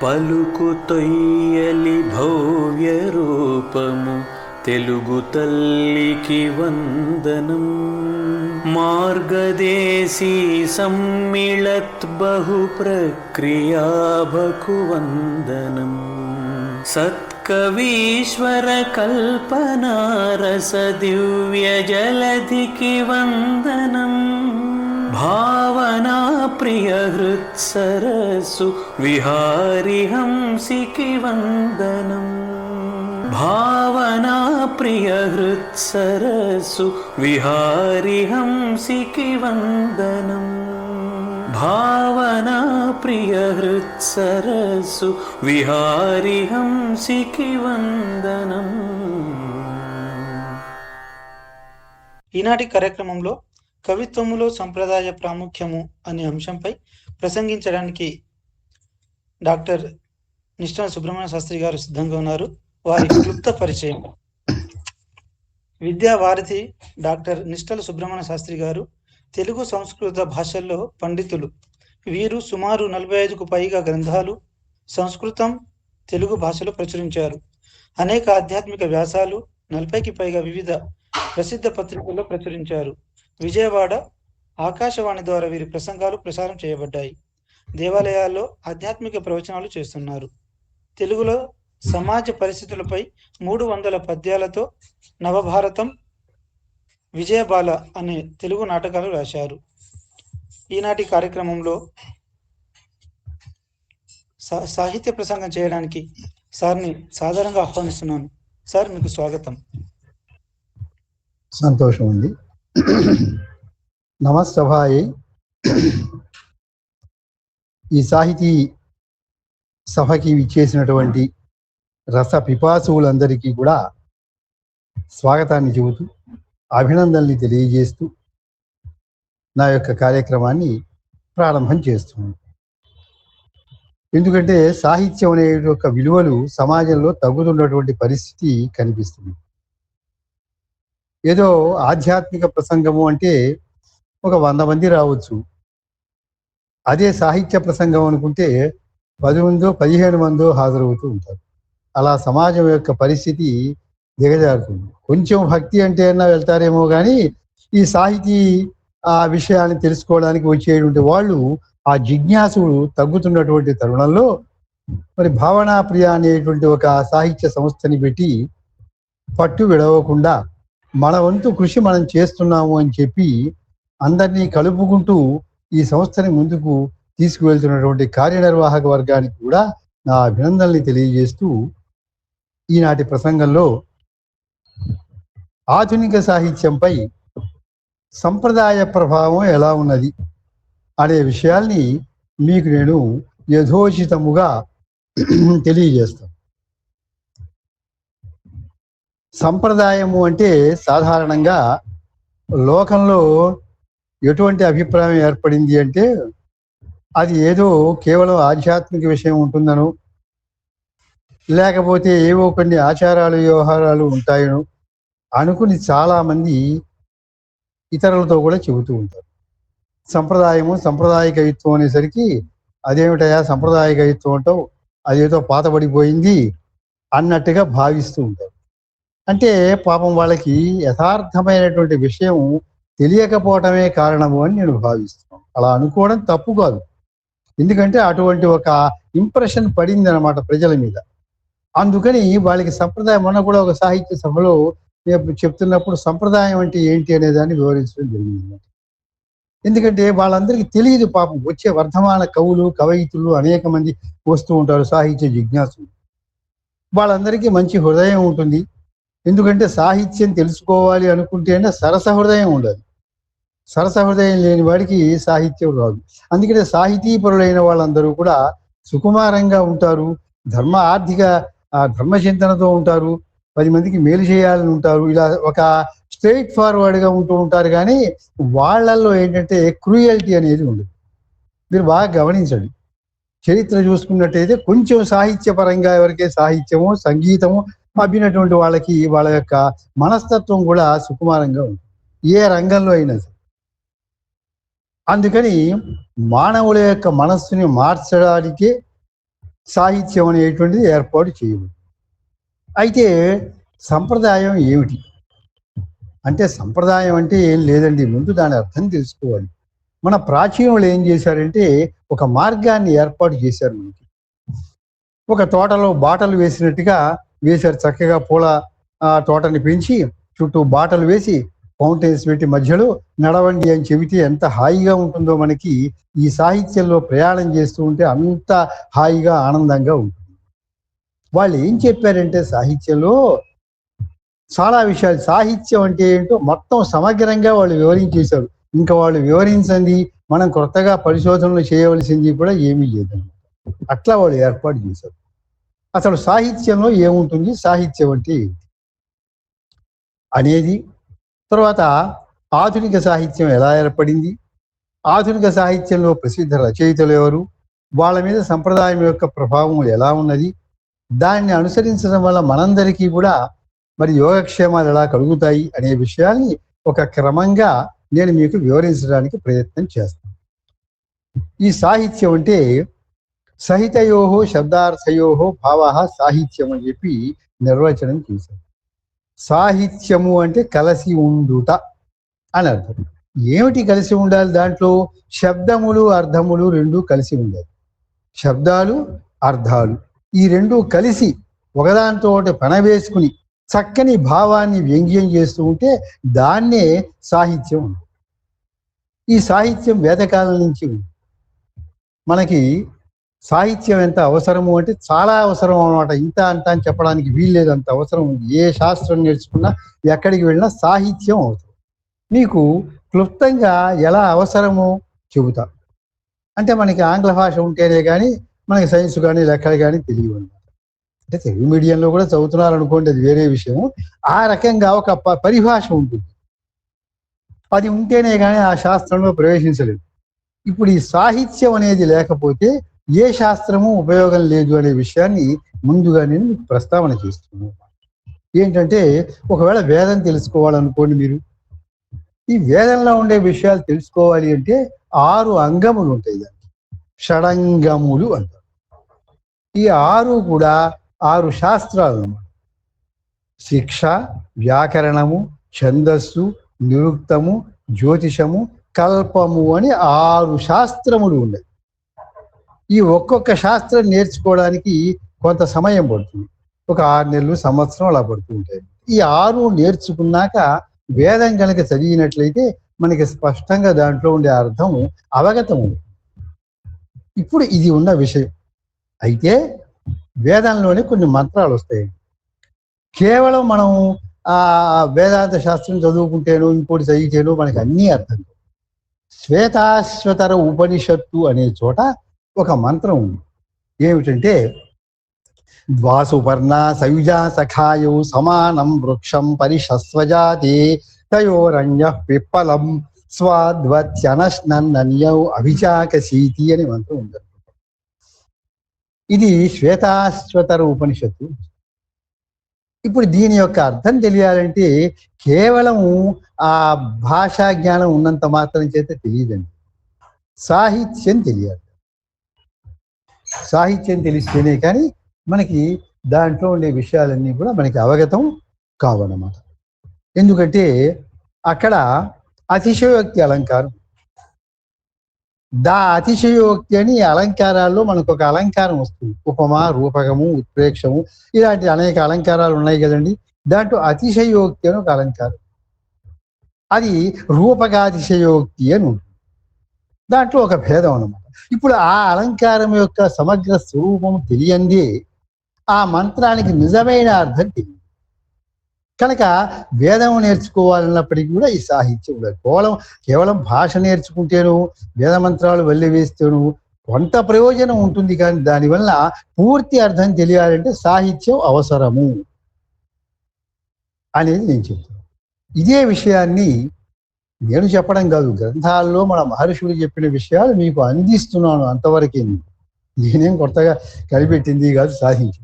పలుకు తొయ్యలి భవ్య రూపము తెలుగు తల్లికి వందనం. మార్గదేశీ సమ్మిళత్ బహు ప్రక్రియాభకు వందనం. సత్కవీశ్వర కల్పనారస దివ్య జలధికి వందనం. భావనా ప్రియ హృత్సరస్సు విహారి హంసికి వందనం. భావనా ప్రియ హృత్సరస్సు విహారి హంసికి వందనం. భావనా ప్రియ హృత్సరస్సు విహారి హంసికి వందనం. ఈనాటి కార్యక్రమంలో కవిత్వములో సంప్రదాయ ప్రాముఖ్యము అనే అంశంపై ప్రసంగించడానికి డాక్టర్ నిష్టల సుబ్రహ్మణ్య శాస్త్రి గారు సిద్ధంగా ఉన్నారు. వారి క్లుప్త పరిచయం. విద్యావారిధి డాక్టర్ నిష్టల సుబ్రహ్మణ్య శాస్త్రి గారు తెలుగు సంస్కృత భాషల్లో పండితులు. వీరు సుమారు 45కు పైగా గ్రంథాలు సంస్కృతం తెలుగు భాషలో ప్రచురించారు. అనేక ఆధ్యాత్మిక వ్యాసాలు 40కి పైగా వివిధ ప్రసిద్ధ పత్రికల్లో ప్రచురించారు. విజయవాడ ఆకాశవాణి ద్వారా వీరి ప్రసంగాలు ప్రసారం చేయబడ్డాయి. దేవాలయాల్లో ఆధ్యాత్మిక ప్రవచనాలు చేస్తున్నారు. తెలుగులో సమాజ పరిస్థితులపై 300 పద్యాలతో నవభారతం, విజయబాల అనే తెలుగు నాటకాలు రాశారు. ఈనాటి కార్యక్రమంలో సాహిత్య ప్రసంగం చేయడానికి సార్ని సాధారణంగా ఆహ్వానిస్తున్నాను. సార్, మీకు స్వాగతం. సంతోషం అండి. నమస్తభాయే. ఈ సాహితీ సభకి విచ్చేసినటువంటి రస పిపాసువులందరికీ కూడా స్వాగతాన్ని చెబుతూ, అభినందనల్ని తెలియజేస్తూ నా యొక్క కార్యక్రమాన్ని ప్రారంభం చేస్తున్నాను. ఎందుకంటే సాహిత్యం అనే యొక్క విలువలు సమాజంలో తగ్గుతున్నటువంటి పరిస్థితి కనిపిస్తుంది. ఏదో ఆధ్యాత్మిక ప్రసంగము అంటే ఒక 100 మంది రావచ్చు. అదే సాహిత్య ప్రసంగం అనుకుంటే 10 మందో 15 మందో హాజరవుతూ ఉంటారు. అలా సమాజం యొక్క పరిస్థితి దిగజారుతుంది. కొంచెం భక్తి అంటే అన్నా వెళ్తారేమో కానీ ఈ సాహితీ ఆ విషయాన్ని తెలుసుకోవడానికి వచ్చేటువంటి వాళ్ళు, ఆ జిజ్ఞాసులు తగ్గుతున్నటువంటి తరుణంలో మరి భావనా ప్రియ అనేటువంటి ఒక సాహిత్య సంస్థని పెట్టి పట్టు విడవకుండా మన వంతు కృషి మనం చేస్తున్నాము అని చెప్పి అందరినీ కలుపుకుంటూ ఈ సంస్థని ముందుకు తీసుకువెళ్తున్నటువంటి కార్యనిర్వాహక వర్గానికి కూడా నా అభినందనల్ని తెలియజేస్తూ ఈనాటి ప్రసంగంలో ఆధునిక సాహిత్యంపై సంప్రదాయ ప్రభావం ఎలా ఉన్నది అనే విషయాల్ని మీకు నేను యథోచితముగా తెలియజేస్తాను. సంప్రదాయము అంటే సాధారణంగా లోకంలో ఎటువంటి అభిప్రాయం ఏర్పడింది అంటే అది ఏదో కేవలం ఆధ్యాత్మిక విషయం ఉంటుందనో, లేకపోతే ఏవో కొన్ని ఆచారాలు వ్యవహారాలు ఉంటాయనో అనుకుని చాలామంది ఇతరులతో కూడా చెబుతూ ఉంటారు. సంప్రదాయము, సంప్రదాయకయుత్వం అనేసరికి అదేమిటయా సంప్రదాయకయుత్వం అంటావు, అదేదో పాతబడిపోయింది అన్నట్టుగా భావిస్తూ ఉంటారు. అంటే పాపం వాళ్ళకి యథార్థమైనటువంటి విషయం తెలియకపోవటమే కారణము అని నేను భావిస్తున్నాను. అలా అనుకోవడం తప్పు కాదు. ఎందుకంటే అటువంటి ఒక ఇంప్రెషన్ పడింది అనమాట ప్రజల మీద. అందుకని వాళ్ళకి సంప్రదాయం, మొన్న కూడా ఒక సాహిత్య సభలో నేను చెప్తున్నప్పుడు సంప్రదాయం అంటే ఏంటి అనే దాన్ని వివరించడం జరిగింది. ఎందుకంటే వాళ్ళందరికీ తెలియదు పాపం. వచ్చే వర్ధమాన కవులు, కవయితులు అనేక మంది వస్తూ ఉంటారు, సాహిత్య జిజ్ఞాసులు. వాళ్ళందరికీ మంచి హృదయం ఉంటుంది. ఎందుకంటే సాహిత్యం తెలుసుకోవాలి అనుకుంటేనే సరస హృదయం ఉండాలి. సరస హృదయం లేని వాడికి సాహిత్యం రాదు. అందుకనే సాహితీపరులైన వాళ్ళందరూ కూడా సుకుమారంగా ఉంటారు, ఆర్థిక ధర్మచింతనతో ఉంటారు, 10 మందికి మేలు చేయాలని ఉంటారు. ఇలా ఒక స్ట్రైట్ ఫార్వర్డ్గా ఉంటూ ఉంటారు. కానీ వాళ్ళల్లో ఏంటంటే క్రూయల్టీ అనేది ఉండదు. మీరు బాగా గమనించండి. చరిత్ర చూసుకున్నట్టయితే కొంచెం సాహిత్యపరంగా ఎవరికే సాహిత్యము, సంగీతము అబ్బినటువంటి వాళ్ళకి వాళ్ళ యొక్క మనస్తత్వం కూడా సుకుమారంగా ఉంటుంది, ఏ రంగంలో అయినా సరే. అందుకని మానవుల యొక్క మనస్సుని మార్చడానికే సాహిత్యం అనేటువంటిది ఏర్పాటు చేయబడింది. అయితే సంప్రదాయం ఏమిటి అంటే, సంప్రదాయం అంటే ఏం లేదండి, ముందు దాని అర్థం తెలుసుకోవాలి. మన ప్రాచీనులు ఏం చేశారంటే ఒక మార్గాన్ని ఏర్పాటు చేశారు. మనకి ఒక తోటలో బాటలు వేసినట్టుగా వేశారు. చక్కగా పూల తోటని పెంచి చుట్టూ బాటలు వేసి ఫౌంటైన్స్ పెట్టి మధ్యలో నడవండి అని చెబితే ఎంత హాయిగా ఉంటుందో మనకి ఈ సాహిత్యంలో ప్రయాణం చేస్తూ ఉంటే అంత హాయిగా ఆనందంగా ఉంటుంది. వాళ్ళు ఏం చెప్పారంటే సాహిత్యంలో చాలా విషయాలు, సాహిత్యం అంటే ఏంటో మొత్తం సమగ్రంగా వాళ్ళు వివరించేశారు. ఇంకా వాళ్ళు వివరించింది మనం కొత్తగా పరిశోధనలు చేయవలసింది కూడా ఏమీ లేదన్నమాట. అట్లా వాళ్ళు ఏర్పాటు చేశారు. అసలు సాహిత్యంలో ఏముంటుంది, సాహిత్యం అంటే ఏంటి అనేది, తర్వాత ఆధునిక సాహిత్యం ఎలా ఏర్పడింది, ఆధునిక సాహిత్యంలో ప్రసిద్ధ రచయితలు ఎవరు, వాళ్ళ మీద సంప్రదాయం యొక్క ప్రభావం ఎలా ఉన్నది, దాన్ని అనుసరించడం వల్ల మనందరికీ కూడా మరి యోగక్షేమాలు ఎలా కలుగుతాయి అనే విషయాన్ని ఒక క్రమంగా నేను మీకు వివరించడానికి ప్రయత్నం చేస్తాను. ఈ సాహిత్యం అంటే సహితయోహో శబ్దార్థయోహో భావ సాహిత్యం అని చెప్పి నిర్వచనం చేశారు. సాహిత్యము అంటే కలిసి ఉండుట అని అర్థం. ఏమిటి కలిసి ఉండాలి? దాంట్లో శబ్దములు అర్థములు రెండు కలిసి ఉండాలి. శబ్దాలు అర్థాలు ఈ రెండు కలిసి ఒకదాంతో పనవేసుకుని చక్కని భావాన్ని వ్యంగ్యం చేస్తూ ఉంటే దాన్నే సాహిత్యం. ఈ సాహిత్యం వేదకాలం నుంచి ఉంది. మనకి సాహిత్యం ఎంత అవసరము అంటే చాలా అవసరం అన్నమాట. ఇంత అంత అని చెప్పడానికి వీల్లేదు, అంత అవసరం ఉంది. ఏ శాస్త్రం నేర్చుకున్నా ఎక్కడికి వెళ్ళినా సాహిత్యం అవసరం. మీకు క్లుప్తంగా ఎలా అవసరమో చెబుతా. అంటే మనకి ఆంగ్ల భాష ఉంటేనే కానీ మనకి సైన్స్ కానీ లెక్కలు కానీ తెలియదు. అంటే తెలుగు మీడియంలో కూడా చదువుతున్నారు అనుకోండి, అది వేరే విషయం. ఆ రకంగా ఒక పరిభాష ఉంటుంది, అది ఉంటేనే కానీ ఆ శాస్త్రంలో ప్రవేశించలేదు. ఇప్పుడు ఈ సాహిత్యం అనేది లేకపోతే ఏ శాస్త్రము ఉపయోగం లేదు అనే విషయాన్ని ముందుగా నేను మీకు ప్రస్తావన చేస్తున్నాను. ఏంటంటే ఒకవేళ వేదం తెలుసుకోవాలనుకోండి, మీరు ఈ వేదంలో ఉండే విషయాలు తెలుసుకోవాలి అంటే 6 అంగములు ఉంటాయి, దానికి షడంగములు అంటారు. ఈ 6 కూడా 6 శాస్త్రాలు అన్నమాట. శిక్ష, వ్యాకరణము, ఛందస్సు, నిరుక్తము, జ్యోతిషము, కల్పము అని 6 శాస్త్రములు ఉన్నాయి. ఈ ఒక్కొక్క శాస్త్రం నేర్చుకోవడానికి కొంత సమయం పడుతుంది. ఒక 6 నెలలు, సంవత్సరం అలా పడుతూ ఉంటాయి. ఈ 6 నేర్చుకున్నాక వేదం కనుక చదివినట్లయితే మనకి స్పష్టంగా దాంట్లో ఉండే అర్థం అవగతం ఉంది. ఇప్పుడు ఇది ఉన్న విషయం. అయితే వేదంలోనే కొన్ని మంత్రాలు వస్తాయి. కేవలం మనం వేదాంత శాస్త్రం చదువుకుంటేనో ఇంకోటి చదివితేనో మనకి అన్నీ అర్థం. శ్వేతాశ్వతర ఉపనిషత్తు అనే చోట ఒక మంత్రం ఉంది. ఏమిటంటే ద్వాసుపర్ణ సయుజా సఖాయో సమానం వృక్షం పరిషస్వజాతే తయోరణ్య పిప్పలం స్వాద్వత్యనశ్నన్యౌ అభిచాకశీతి అనే మంత్రం ఉంది. ఇది శ్వేతాశ్వతర ఉపనిషత్తు. ఇప్పుడు దీని యొక్క అర్థం తెలియాలంటే కేవలం ఆ భాషా జ్ఞానం ఉన్నంత మాత్రం చేత తెలియదండి, సాహిత్యం తెలియాలి. సాహిత్యం తెలిస్తేనే కానీ మనకి దాంట్లో ఉండే విషయాలన్నీ కూడా మనకి అవగతం కావన్నమాట. ఎందుకంటే అక్కడ అతిశయోక్తి అలంకారం, అతిశయోక్తి అని అలంకారాల్లో మనకు ఒక అలంకారం వస్తుంది. ఉపమా, రూపకము, ఉత్ప్రేక్షము, ఇలాంటి అనేక అలంకారాలు ఉన్నాయి కదండి. దాంట్లో అతిశయోక్తి అని ఒక అలంకారం, అది రూపకాతిశయోక్తి అని ఉంటుంది. దాంట్లో ఒక భేదం అన్నమాట. ఇప్పుడు ఆ అలంకారం యొక్క సమగ్ర స్వరూపం తెలియందే ఆ మంత్రానికి నిజమైన అర్థం తెలియదు. కనుక వేదం నేర్చుకోవాలన్నప్పటికీ కూడా ఈ సాహిత్యం కేవలం భాష నేర్చుకుంటేను, వేద మంత్రాలు వెళ్ళి వేస్తేను కొంత ప్రయోజనం ఉంటుంది, కానీ దానివల్ల పూర్తి అర్థం తెలియాలంటే సాహిత్యం అవసరము అనేది నేను చెప్తాను. ఇదే విషయాన్ని నేను చెప్పడం కాదు, గ్రంథాల్లో మన మహర్షులు చెప్పిన విషయాలు మీకు అందిస్తున్నాను. అంతవరకే, నేనేం కొత్తగా కనిపెట్టింది కాదు సాహిత్యం.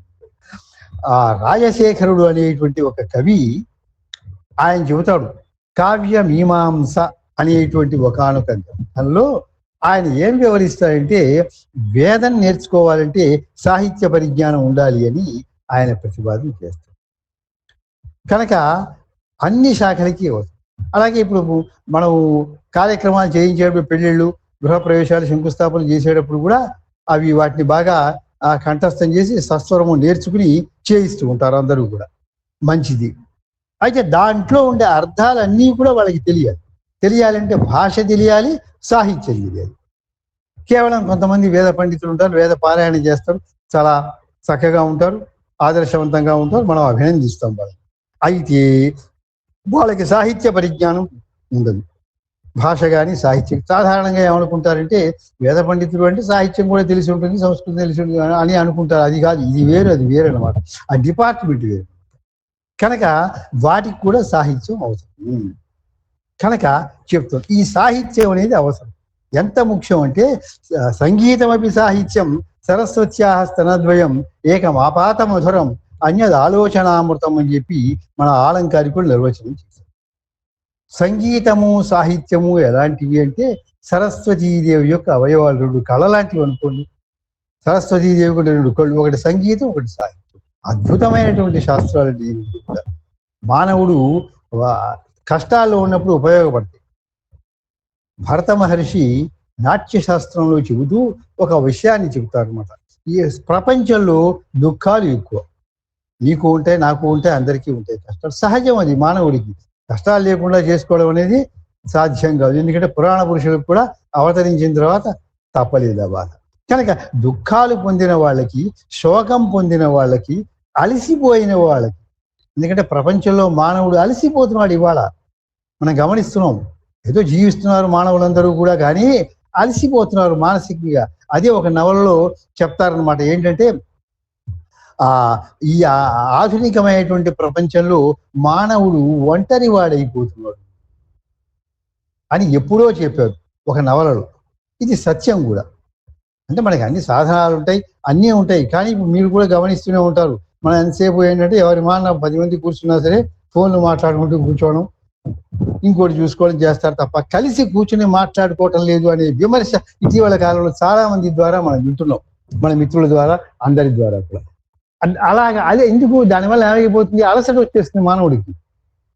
ఆ రాజశేఖరుడు అనేటువంటి ఒక కవి ఆయన చెబుతాడు, కావ్య మీమాంస అనేటువంటి ఒకానొక గ్రంథంలో ఆయన ఏం వివరిస్తారంటే వేదం నేర్చుకోవాలంటే సాహిత్య పరిజ్ఞానం ఉండాలి అని ఆయన ప్రతిపాదన చేస్తారు. కనుక అన్ని శాఖలకి అవసరం. అలాగే ఇప్పుడు మనం కార్యక్రమాలు చేయించేటప్పుడు పెళ్ళిళ్ళు, గృహప్రవేశాలు, శంకుస్థాపనలు చేసేటప్పుడు కూడా అవి వాటిని బాగా కంఠస్థం చేసి సస్వరము నేర్చుకుని చేయిస్తూ ఉంటారు అందరూ కూడా. మంచిది. అయితే దాంట్లో ఉండే అర్థాలన్నీ కూడా వాళ్ళకి తెలియాలి. తెలియాలంటే భాష తెలియాలి, సాహిత్యం తెలియాలి. కేవలం కొంతమంది వేద పండితులు ఉంటారు, వేద పారాయణ చేస్తారు, చాలా చక్కగా ఉంటారు, ఆదర్శవంతంగా ఉంటారు, మనం అభినందిస్తాం వాళ్ళని. అయితే వాళ్ళకి సాహిత్య పరిజ్ఞానం ఉండదు. భాష కానీ సాహిత్యం సాధారణంగా ఏమనుకుంటారంటే వేద పండితులు అంటే సాహిత్యం కూడా తెలిసి ఉంటుంది, సంస్కృతం తెలిసి ఉంటుంది అని అనుకుంటారు. అది కాదు, ఇది వేరు, అది వేరు అనమాట. ఆ డిపార్ట్మెంట్ వేరు. కనుక వాటికి కూడా సాహిత్యం అవసరం. కనుక చెప్తాం ఈ సాహిత్యం అనేది అవసరం. ఎంత ముఖ్యం అంటే సంగీతమపి సాహిత్యం సరస్వత్యా స్తనద్వయం ఏకమాపాత మధురం అన్యది ఆలోచనామృతం అని చెప్పి మన ఆలంకారికులు నిర్వచనం చేశారు. సంగీతము సాహిత్యము ఎలాంటివి అంటే సరస్వతీదేవి యొక్క అవయవాలు, రెండు కళ లాంటివి అనుకోండి. సరస్వతీదేవి కూడా రెండు కళ్ళు, ఒకటి సంగీతం, ఒకటి సాహిత్యం. అద్భుతమైనటువంటి శాస్త్రాలు కూడా మానవుడు కష్టాల్లో ఉన్నప్పుడు ఉపయోగపడతాయి. భరత మహర్షి నాట్య శాస్త్రంలో చెబుతూ ఒక విషయాన్ని చెబుతారు అనమాట. ఈ ప్రపంచంలో దుఃఖాలు ఎక్కువ. నీకు ఉంటాయి, నాకు ఉంటాయి, అందరికీ ఉంటాయి కష్టాలు. సహజం, అది మానవుడికి. కష్టాలు లేకుండా చేసుకోవడం అనేది సాధ్యం కాదు. ఎందుకంటే పురాణ పురుషులకు కూడా అవతరించిన తర్వాత తప్పలేదు ఆ బాధ. కనుక దుఃఖాలు పొందిన వాళ్ళకి, శోకం పొందిన వాళ్ళకి, అలసిపోయిన వాళ్ళకి, ఎందుకంటే ప్రపంచంలో మానవుడు అలసిపోతున్నాడు. ఇవాళ మనం గమనిస్తున్నాం. ఏదో జీవిస్తున్నారు మానవులందరూ కూడా, కానీ అలసిపోతున్నారు మానసికంగా. అదే ఒక నవలలో చెప్తారనమాట. ఏంటంటే ఈ ఆధునికమైనటువంటి ప్రపంచంలో మానవుడు ఒంటరి వాడైపోతున్నాడు అని ఎప్పుడో చెప్పారు ఒక నవలలో. ఇది సత్యం కూడా. అంటే మనకి అన్ని సాధనాలు ఉంటాయి, అన్నీ ఉంటాయి, కానీ మీరు కూడా గమనిస్తూనే ఉంటారు. మనం ఎంతసేపు ఏంటంటే ఎవరి మాన 10 మంది కూర్చున్నా సరే ఫోన్లు మాట్లాడుకుంటూ కూర్చోవడం, ఇంకోటి చూసుకోవడం చేస్తారు తప్ప కలిసి కూర్చుని మాట్లాడుకోవటం లేదు అనే విమర్శ ఇటీవల కాలంలో చాలా మంది ద్వారా మనం వింటున్నాం, మన మిత్రుల ద్వారా, అందరి ద్వారా కూడా. అలాగా అదే ఎందుకు, దానివల్ల ఏమైపోతుంది, అలసట వచ్చేస్తుంది మానవుడికి.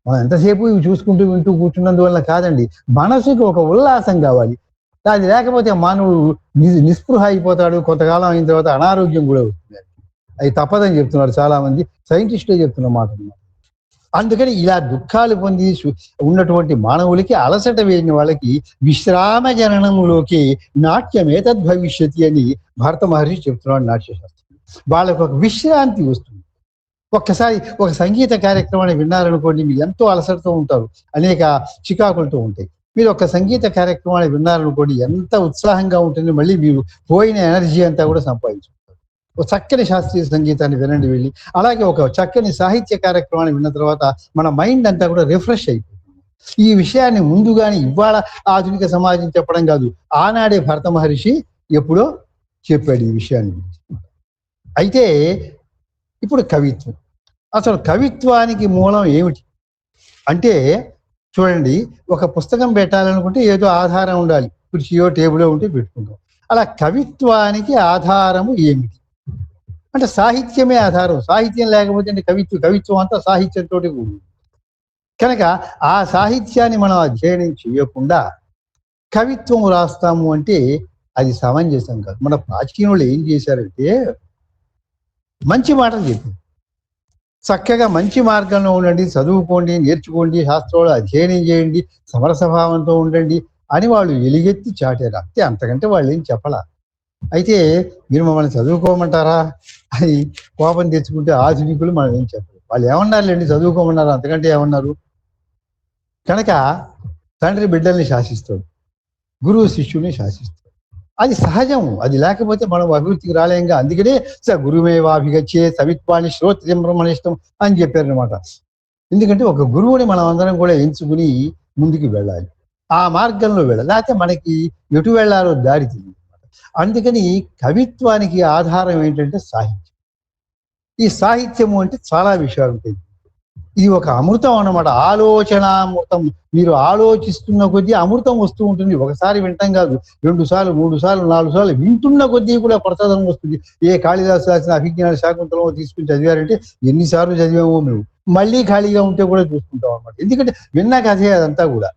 మనం ఎంతసేపు ఇవి చూసుకుంటూ వింటూ కూర్చున్నందువల్ల కాదండి, మనసుకి ఒక ఉల్లాసం కావాలి. అది లేకపోతే మానవుడు నిస్పృహ అయిపోతాడు. కొంతకాలం అయిన తర్వాత అనారోగ్యం కూడా వస్తుంది. అది తప్పదని చెప్తున్నారు చాలా మంది సైంటిస్టులే చెప్తున్న మాట. అందుకని ఇలా దుఃఖాలు పొంది ఉన్నటువంటి మానవులకి, అలసట వేయని వాళ్ళకి విశ్రామ జననములోకి నాట్యమే తద్భవిష్యతి అని భరత మహర్షి చెప్తున్నాడు నాట్యశాస్త్రం. వాళ్ళకు ఒక విశ్రాంతి వస్తుంది. ఒక్కసారి ఒక సంగీత కార్యక్రమాన్ని విన్నారనుకోండి, మీరు ఎంతో అలసటతో ఉంటారు, అనేక చికాకులతో ఉంటాయి. మీరు ఒక సంగీత కార్యక్రమాన్ని విన్నారనుకోండి, ఎంత ఉత్సాహంగా ఉంటుంది, మళ్ళీ మీరు పోయిన ఎనర్జీ అంతా కూడా సంపాదించుకుంటారు. ఒక చక్కని శాస్త్రీయ సంగీతాన్ని వినండి వెళ్ళి. అలాగే ఒక చక్కని సాహిత్య కార్యక్రమాన్ని విన్న తర్వాత మన మైండ్ అంతా కూడా రిఫ్రెష్ అయిపోతుంది. ఈ విషయాన్ని ముందుగానే ఇవాళ ఆధునిక సమాజం చెప్పడం కాదు, ఆనాడే భరత మహర్షి ఎప్పుడో చెప్పాడు ఈ విషయాన్ని. అయితే ఇప్పుడు కవిత్వం. అసలు కవిత్వానికి మూలం ఏమిటి అంటే చూడండి, ఒక పుస్తకం పెట్టాలనుకుంటే ఏదో ఆధారం ఉండాలి. కుర్చీయో టేబులో ఉంటే పెట్టుకుంటాం. అలా కవిత్వానికి ఆధారము ఏమిటి అంటే సాహిత్యమే ఆధారం. సాహిత్యం లేకపోతే అంటే కవిత్వం అంతా సాహిత్యంతో కూడింది. కనుక ఆ సాహిత్యాన్ని మనం అధ్యయనం చేయకుండా కవిత్వం రాస్తాము అంటే అది సమంజసం కాదు. మన ప్రాచీనులు ఏం చేశారంటే మంచి మాటలు చెప్పారు. చక్కగా మంచి మార్గంలో ఉండండి, చదువుకోండి, నేర్చుకోండి, శాస్త్రాలు అధ్యయనం చేయండి, సమరసభావంతో ఉండండి అని వాళ్ళు ఎలుగెత్తి చాటారు. అంతే, అంతకంటే వాళ్ళు ఏం చెప్పలా. అయితే మీరు మమ్మల్ని చదువుకోమంటారా అని కోపం తెచ్చుకుంటే ఆధునికులు మనం ఏం చెప్పరు. వాళ్ళు ఏమన్నారులేండి, చదువుకోమన్నారు, అంతకంటే ఏమన్నారు. కనుక తండ్రి బిడ్డల్ని శాసిస్తాడు, గురువు శిష్యుని శాసిస్తాడు. అది సహజం. అది లేకపోతే మనం అభివృద్ధికి రాలేంగా. అందుకనే గురుమేవాభిగచ్చే సవిత్వాన్ని శ్రోత్రియం బ్రహ్మనిష్టం అని చెప్పారు అనమాట. ఎందుకంటే ఒక గురువుని మనం అందరం కూడా ఎంచుకుని ముందుకు వెళ్ళాలి, ఆ మార్గంలో వెళ్ళాలి. లేకపోతే మనకి ఎటు వెళ్ళాలో దారి తెలియదు. అందుకని కవిత్వానికి ఆధారం ఏంటంటే సాహిత్యం. ఈ సాహిత్యము అంటే చాలా విషయాలు ఉంటాయి. ఇది ఒక అమృతం అన్నమాట, ఆలోచనామృతం. మీరు ఆలోచిస్తున్న కొద్దీ అమృతం వస్తూ ఉంటుంది. ఒకసారి వింటాం కాదు, 2 సార్లు 3 సార్లు 4 సార్లు వింటున్న కొద్దీ కూడా కొత్తదనం వస్తుంది. ఏ కాళిదాసు రాసిన అభిజ్ఞాన శాకుంతలం తీసుకుని చదివారంటే ఎన్నిసార్లు చదివామో మేము, మళ్ళీ ఖాళీగా ఉంటే కూడా చూసుకుంటాం అన్నమాట. ఎందుకంటే విన్న కథే అదంతా కూడా.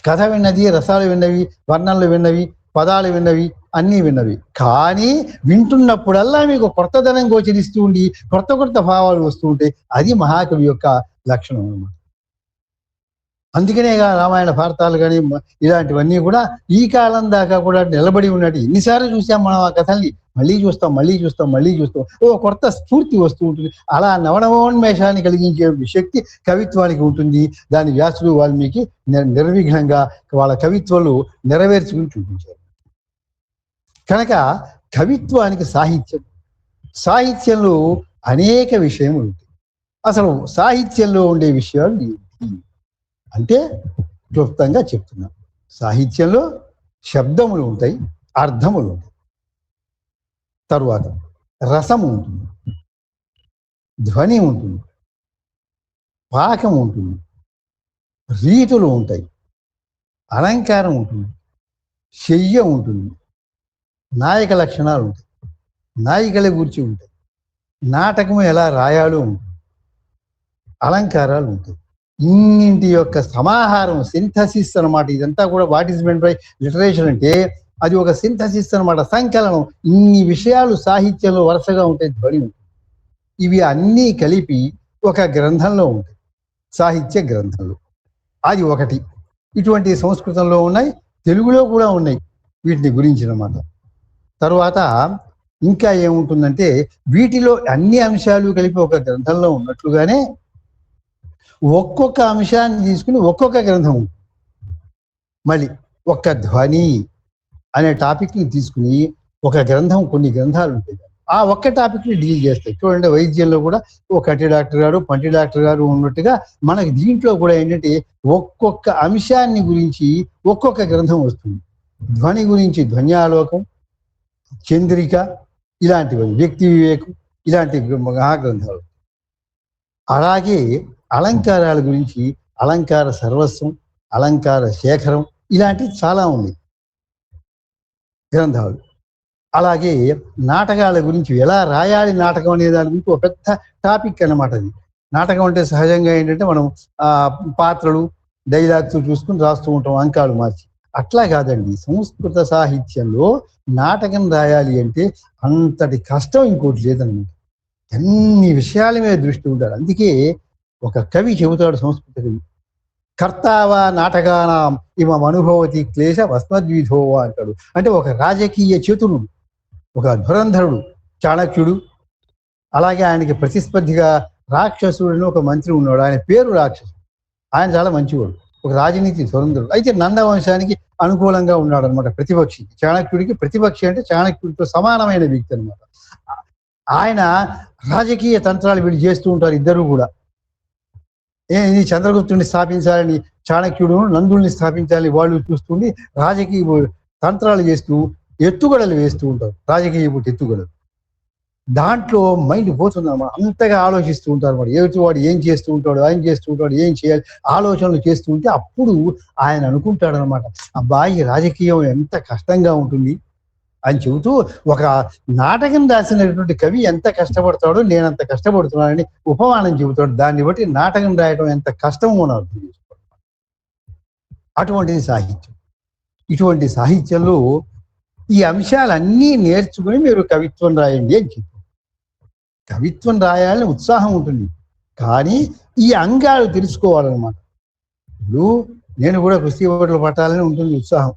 కథ విన్నది, రసాలు విన్నవి, వర్ణనలు విన్నవి, పదాలు విన్నవి, అన్నీ విన్నవి. కానీ వింటున్నప్పుడల్లా మీకు కొత్తదనం గోచరిస్తూ ఉండి కొత్త కొత్త భావాలు వస్తూ ఉంటాయి. అది మహాకవి యొక్క లక్షణం అన్నమాట. అందుకనేగా రామాయణ భారతాలు కానీ ఇలాంటివన్నీ కూడా ఈ కాలం దాకా కూడా నిలబడి ఉన్నట్టు. ఎన్నిసార్లు చూసాం మనం ఆ కథల్ని, మళ్ళీ చూస్తాం మళ్ళీ చూస్తాం మళ్ళీ చూస్తాం, ఓ కొత్త స్ఫూర్తి వస్తూ ఉంటుంది. అలా నవనవోన్మేషాన్ని కలిగించే శక్తి కవిత్వానికి ఉంటుంది. దాని వ్యాసుడు వాల్మీకి నిర్విఘ్నంగా వాళ్ళ కవిత్వాలు నెరవేర్చుకుని చూపించారు. కనుక కవిత్వానికి సాహిత్యంలో అనేక విషయములు ఉంటాయి. అసలు సాహిత్యంలో ఉండే విషయాలు ఏంటి అంటే క్లుప్తంగా చెప్తున్నాం. సాహిత్యంలో శబ్దములు ఉంటాయి, అర్థములు ఉంటాయి, తరువాత రసము ఉంటుంది, ధ్వని ఉంటుంది, పాకం ఉంటుంది, రీతులు ఉంటాయి, అలంకారం ఉంటుంది, శయ్య ఉంటుంది, నాయక లక్షణాలు ఉంటాయి, నాయికల గురించి ఉంటాయి, నాటకం ఎలా రాయాలో ఉంటుంది, అలంకారాలు ఉంటాయి. ఇన్నింటి యొక్క సమాహారం, సింథసిస్ అనమాట. ఇదంతా కూడా what is meant by literature అంటే అది ఒక సింథసిస్ అనమాట, సంకలనం. ఇన్ని విషయాలు సాహిత్యంలో వరుసగా ఉంటాయి, ధ్వని ఉంటుంది. ఇవి అన్నీ కలిపి ఒక గ్రంథంలో ఉంటాయి, సాహిత్య గ్రంథంలో. అది ఒకటి. ఇటువంటి సంస్కృతంలో ఉన్నాయి, తెలుగులో కూడా ఉన్నాయి వీటిని గురించి అన్నమాట. తరువాత ఇంకా ఏముంటుందంటే వీటిలో అన్ని అంశాలు కలిపి ఒక గ్రంథంలో ఉన్నట్లుగానే ఒక్కొక్క అంశాన్ని తీసుకుని ఒక్కొక్క గ్రంథం. మళ్ళీ ఒక్క ధ్వని అనే టాపిక్ని తీసుకుని ఒక గ్రంథం, కొన్ని గ్రంథాలు ఉంటాయి, ఆ ఒక్క టాపిక్ని డీల్ చేస్తాయి. చూడండి, వైద్యంలో కూడా ఓ కంటి డాక్టర్ గారు, పంటి డాక్టర్ గారు ఉన్నట్టుగా మనకి దీంట్లో కూడా ఏంటంటే ఒక్కొక్క అంశాన్ని గురించి ఒక్కొక్క గ్రంథం వస్తుంది. ధ్వని గురించి ధ్వన్యాలోకం, చంద్రిక, ఇలాంటివి, వ్యక్తి వివేకం, ఇలాంటి మహాగ్రంథాలు. అలాగే అలంకారాల గురించి అలంకార సర్వస్వం, అలంకార శేఖరం, ఇలాంటివి చాలా ఉన్నాయి గ్రంథాలు. అలాగే నాటకాల గురించి ఎలా రాయాలి నాటకం అనే దాని గురించి ఒక పెద్ద టాపిక్ అన్నమాట. అది నాటకం అంటే సహజంగా ఏంటంటే మనం పాత్రలు, డైలాగ్స్ చూసుకుని రాస్తూ ఉంటాం అంకాలు మార్చి. అట్లా కాదండి, సంస్కృత సాహిత్యంలో నాటకం రాయాలి అంటే అంతటి కష్టం ఇంకోటి లేదన్నమాట. అన్ని విషయాల మీద దృష్టి ఉంటాడు. అందుకే ఒక కవి చెబుతాడు, సంస్కృత కవి, కర్తావా నాటకానాం ఇమం అనుభవతి క్లేశ వస్మద్విధోవా అంటాడు. అంటే ఒక రాజకీయ చతురుడు, ఒక ధురంధరుడు, చాణక్యుడు, అలాగే ఆయనకి ప్రతిస్పర్ధిగా రాక్షసుడు ఒక మంత్రి ఉన్నాడు, ఆయన పేరు రాక్షసుడు. ఆయన చాలా మంచివాడు, ఒక రాజనీతి ధురంధరుడు. అయితే నందవంశానికి అనుకూలంగా ఉన్నాడు అనమాట, ప్రతిపక్షి. చాణక్యుడికి ప్రతిపక్షి అంటే చాణక్యుడితో సమానమైన వ్యక్తి అనమాట. ఆయన రాజకీయ తంత్రాలు వీళ్ళు చేస్తూ ఉంటారు ఇద్దరు కూడా. ఇది చంద్రగుప్తుడిని స్థాపించాలని చాణక్యుడు, నందుల్ని స్థాపించాలని వాళ్ళు చూస్తుండి రాజకీయ తంత్రాలు చేస్తూ ఎత్తుగడలు వేస్తూ ఉంటారు, రాజకీయ ఎత్తుగడలు. దాంట్లో మైండ్ పోతుందన్నమాట, అంతగా ఆలోచిస్తూ ఉంటారు అన్నమాట. ఎదుటివాడు ఏం చేస్తూ ఉంటాడు, ఆయన చేస్తూ ఉంటాడు, ఏం చేయాలి, ఆలోచనలు చేస్తూ ఉంటే అప్పుడు ఆయన అనుకుంటాడు అనమాట, అబ్బాయి రాజకీయం ఎంత కష్టంగా ఉంటుంది అని చెబుతూ, ఒక నాటకం రాసినటువంటి కవి ఎంత కష్టపడతాడో నేను అంత కష్టపడుతున్నానని ఉపమానం చెబుతాడు. దాన్ని బట్టి నాటకం రాయడం ఎంత కష్టమో మనం అర్థం చేసుకోవాలి. అటువంటిది సాహిత్యం. ఇటువంటి సాహిత్యంలో ఈ అంశాలన్నీ నేర్చుకుని మీరు కవిత్వం రాయండి అని చెప్పారు. కవిత్వం రాయాలని ఉత్సాహం ఉంటుంది, కానీ ఈ అంగాలు తెలుసుకోవాలన్నమాట. ఇప్పుడు నేను కూడా కుస్తీ పోటీలు పట్టాలని ఉంటుంది ఉత్సాహం,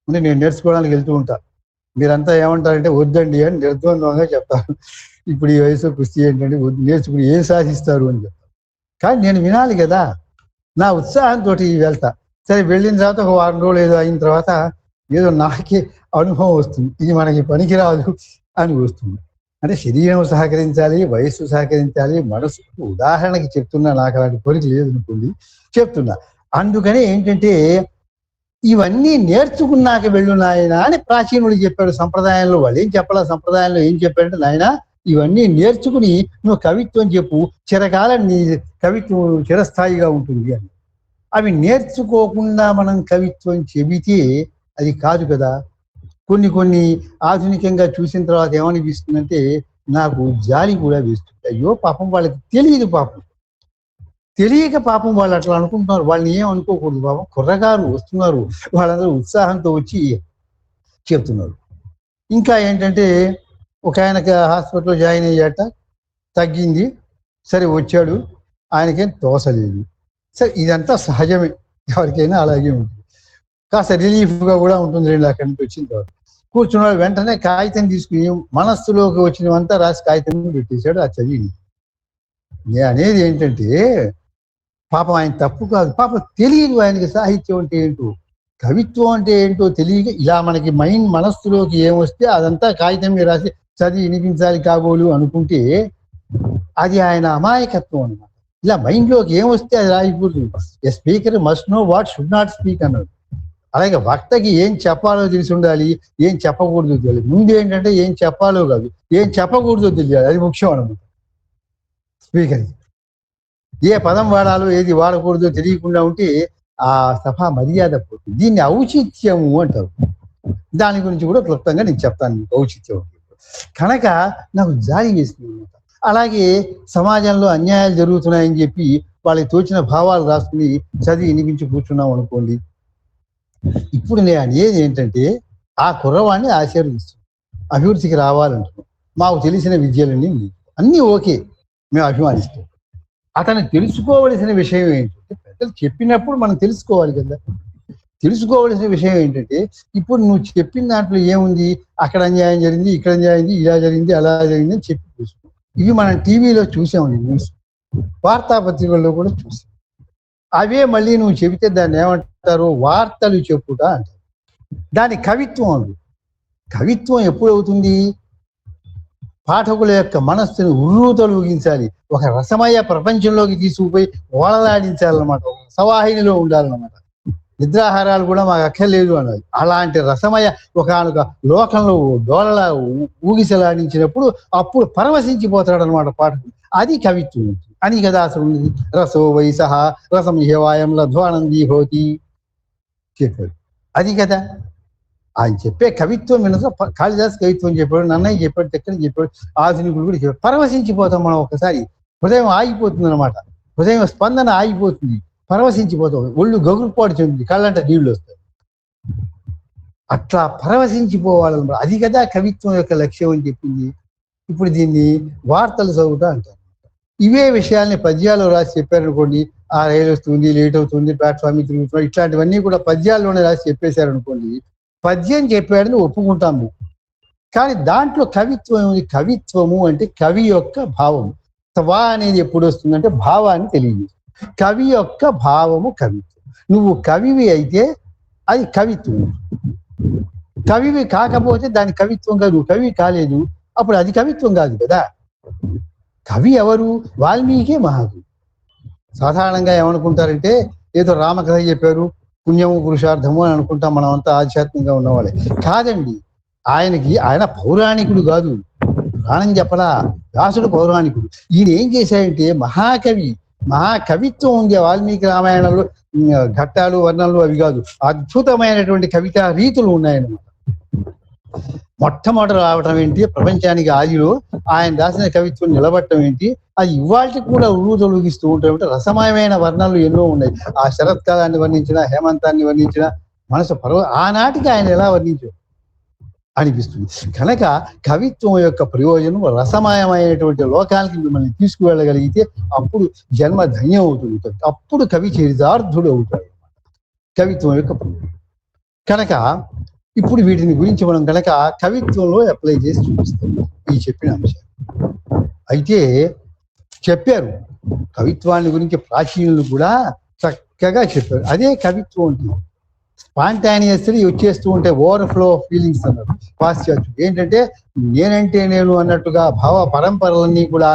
అంటే నేను నేర్చుకోవడానికి వెళ్తూ ఉంటాను. మీరంతా ఏమంటారంటే వద్దండి అని నిర్ద్వంద్వంగా చెప్తారు. ఇప్పుడు ఈ వయసు కుస్తీ ఏంటంటే నేర్చుకుని ఏం సాధిస్తారు అని చెప్తారు. కానీ నేను వినాలి కదా, నా ఉత్సాహంతో వెళ్తా. సరే, వెళ్ళిన తర్వాత ఒక వారం రోజులు ఏదో అయిన తర్వాత ఏదో నాకే అనుభవం వస్తుంది, ఇది మనకి పనికిరాదు అని వస్తుంది. అంటే శరీరం సహకరించాలి, వయస్సు సహకరించాలి, మనసు. ఉదాహరణకి చెప్తున్నా, నాకు అలాంటి కోరిక లేదు అనుకోండి, చెప్తున్నా. అందుకని ఏంటంటే ఇవన్నీ నేర్చుకున్నాక వెళ్ళు నాయన అని ప్రాచీనుడు చెప్పాడు. సంప్రదాయంలో వాళ్ళు ఏం చెప్పాలా, సంప్రదాయంలో ఏం చెప్పారంటే, నాయన ఇవన్నీ నేర్చుకుని నువ్వు కవిత్వం చెప్పు, చిరకాలం నీ కవిత్వం చిరస్థాయిగా ఉంటుంది అని. అవి నేర్చుకోకుండా మనం కవిత్వం చెబితే అది కాదు కదా. కొన్ని ఆధునికంగా చూసిన తర్వాత ఏమనిపిస్తుందంటే నాకు జాలి కూడా వేస్తుంది. అయ్యో పాపం వాళ్ళకి తెలియదు, పాపం తెలియక పాపం వాళ్ళు అట్లా అనుకుంటున్నారు. వాళ్ళని ఏం అనుకోకూడదు పాపం. కుర్రగారు వస్తున్నారు, వాళ్ళందరూ ఉత్సాహంతో వచ్చి చెప్తున్నారు. ఇంకా ఏంటంటే ఒక ఆయనకి హాస్పిటల్లో జాయిన్ అయ్యాట, తగ్గింది, సరే వచ్చాడు, ఆయనకేం తోసలేదు. సరే ఇదంతా సహజమే, ఎవరికైనా అలాగే ఉంటుంది. కాస్త రిలీఫ్గా కూడా ఉంటుంది. 2 అక్కడి నుంచి వచ్చిన తర్వాత కూర్చున్నాడు. వెంటనే కాగితం తీసుకుని మనస్సులోకి వచ్చినవంతా రాసి కాగితం పెట్టేశాడు. ఆ చదివి నేను అనేది ఏంటంటే పాపం ఆయన తప్పు కాదు, పాపం తెలియదు ఆయనకి సాహిత్యం అంటే ఏంటో, కవిత్వం అంటే ఏంటో తెలియక ఇలా మనకి మనస్సులోకి ఏమొస్తే అదంతా కాగితం మీద రాసి చదివి వినిపించాలి కాబోలు అనుకుంటే అది ఆయన అమాయకత్వం అన్నమాట. ఇలా మైండ్లోకి ఏమొస్తే అది రాయకూడదు. ఎ speaker must know what should not speak అన్నాడు. అలాగే వక్తకి ఏం చెప్పాలో తెలిసి ఉండాలి, ఏం చెప్పకూడదు తెలియదు. ముందు ఏంటంటే ఏం చెప్పాలో కాదు, ఏం చెప్పకూడదో తెలియాలి, అది ముఖ్యం అన్నమాట. స్పీకర్కి ఏ పదం వాడాలో ఏది వాడకూడదో తెలియకుండా ఉంటే ఆ సభ మర్యాద పోతుంది. దీన్ని ఔచిత్యము అంటారు. దాని గురించి కూడా క్లుప్తంగా నేను చెప్తాను మీకు. ఔచిత్యం కనుక నాకు జాలి వేస్తుంది అనమాట. అలాగే సమాజంలో అన్యాయాలు జరుగుతున్నాయని చెప్పి వాళ్ళకి తోచిన భావాలు రాసుకుని చదివి వినిపించి కూర్చున్నాం అనుకోండి. ఇప్పుడు నేను అనేది ఏంటంటే ఆ కుర్రవాడిని ఆశీర్వదిస్తున్నాం, అభివృద్ధికి రావాలంటున్నాం. మాకు తెలిసిన విద్యలన్నీ అన్నీ ఓకే, మేము అభిమానిస్తాం. అతను తెలుసుకోవలసిన విషయం ఏంటంటే పెద్దలు చెప్పినప్పుడు మనం తెలుసుకోవాలి కదా. తెలుసుకోవలసిన విషయం ఏంటంటే ఇప్పుడు నువ్వు చెప్పిన దాంట్లో ఏముంది, అక్కడ అన్యాయం జరిగింది, ఇక్కడ అన్యాయం జరిగింది, ఇలా జరిగింది, అలా జరిగింది అని చెప్పి చూసుకో. ఇవి మనం టీవీలో చూసామండి, న్యూస్, వార్తాపత్రికల్లో కూడా చూసాం. అవే మళ్ళీ నువ్వు చెబితే దాన్ని ఏమంటారు, వార్తలు చెప్పుట అంటారు. దాని కవిత్వం అంది. కవిత్వం ఎప్పుడవుతుంది, పాఠకుల యొక్క మనస్సును ఉర్రూతలూగించాలి, ఒక రసమయ ప్రపంచంలోకి తీసుకుపోయి ఓలలాడించాలన్నమాట, ఒక సవాహినిలో ఉండాలన్నమాట. నిద్రాహారాలు కూడా మాకు అక్కర్లేదు అన్నది. అలాంటి రసమయ ఒకనొక లోకంలో డోలలా ఊగిసలాడించినప్పుడు అప్పుడు పరవశించిపోతాడు అనమాట పాఠకుడు. అది కవిత్వం అని కదా అసలు ఉంది. రసో వయసహ రసం హేవాయం లధ్వానందీ హోతి చెప్పాడు. అది కదా ఆయన చెప్పే కవిత్వం వినతో. కాళిదాస్ కవిత్వం చెప్పాడు, నన్నయ్య చెప్పాడు, తెక్కని చెప్పాడు, ఆధునికుడు కూడా చెప్పాడు. పరవశించిపోతాం మనం. ఒకసారి హృదయం ఆగిపోతుంది అనమాట, హృదయం స్పందన ఆగిపోతుంది, పరవశించిపోతాం, ఒళ్ళు గగురుపాటు చెందుతుంది, కళ్ళంట నీళ్లు వస్తాయి. అట్లా పరవశించిపోవాలన్నమాట. అది కదా కవిత్వం యొక్క లక్ష్యం అని చెప్పింది. ఇప్పుడు దీన్ని వార్తలు చదువుట అంటారు. ఇవే విషయాల్ని పద్యాల్లో రాసి చెప్పారనుకోండి, ఆ రైలు వస్తుంది, లేట్ అవుతుంది, ప్లాట్ఫామ్ తిరుగుతున్నాడు, ఇట్లాంటివన్నీ కూడా పద్యాల్లోనే రాసి చెప్పేశారనుకోండి, పద్యం చెప్పాడని ఒప్పుకుంటాము. కానీ దాంట్లో కవిత్వం ఏముంది? కవిత్వము అంటే కవి యొక్క భావము. వా అనేది ఎప్పుడు వస్తుందంటే భావాన్ని తెలియదు. కవి యొక్క భావము కవిత్వం. నువ్వు కవివి అయితే అది కవిత్వం. కవివి కాకపోతే దాని కవిత్వం కాదు. కవి కాలేదు, అప్పుడు అది కవిత్వం కాదు కదా. కవి ఎవరు? వాల్మీకి మహాకవి. సాధారణంగా ఏమనుకుంటారంటే ఏదో రామకథ చెప్పారు, పుణ్యము పురుషార్థము అని అనుకుంటాం మనం అంతా ఆధ్యాత్మికంగా ఉన్నవాళ్ళే. కాదండి, ఆయన పౌరాణికుడు కాదు, పురాణం చెప్పలా. వ్యాసుడు పౌరాణికుడు. ఈయన ఏం చేశాడంటే మహాకవి, మహాకవిత్వం ఉంది వాల్మీకి రామాయణంలో. ఘట్టాలు వర్ణనలు అవి కాదు, అద్భుతమైనటువంటి కవితా రీతులు ఉన్నాయన్నమాట. మొట్టమొదటి రావటం ఏంటి, ప్రపంచానికి ఆదిలో ఆయన రాసిన కవిత్వం నిలబడటం ఏంటి, అది ఇవాళకి కూడా ఉరుతొలగిస్తూ ఉంటాయి. రసమయమైన వర్ణనలు ఎన్నో ఉన్నాయి. ఆ శరత్కాలాన్ని వర్ణించిన, హేమంతాన్ని వర్ణించిన, మనసు ఆనాటికి ఆయన ఎలా వర్ణించాడు అనిపిస్తుంది. కనుక కవిత్వం యొక్క ప్రయోజనం రసమయమైనటువంటి లోకానికి మిమ్మల్ని తీసుకువెళ్ళగలిగితే అప్పుడు జన్మ ధన్యం అవుతుంది. అప్పుడు కవి చరితార్థుడు అవుతాడు కవిత్వం యొక్క ప్రయోజనం. కనుక ఇప్పుడు వీటిని గురించి మనం కనుక కవిత్వంలో అప్లై చేసి చూపిస్తాం ఈ చెప్పిన అంశాలు. అయితే చెప్పారు కవిత్వాన్ని గురించి ప్రాచీనులు కూడా చక్కగా చెప్పారు. అదే కవిత్వం ఉంటుంది. స్పాంటానియస్లీ వచ్చేస్తూ ఉంటే ఓవర్ఫ్లో ఆఫ్ ఫీలింగ్స్ అన్నారు పాశ్చాత్యులు. ఏంటంటే నేనంటే నేను అన్నట్టుగా భావ పరంపరలన్నీ కూడా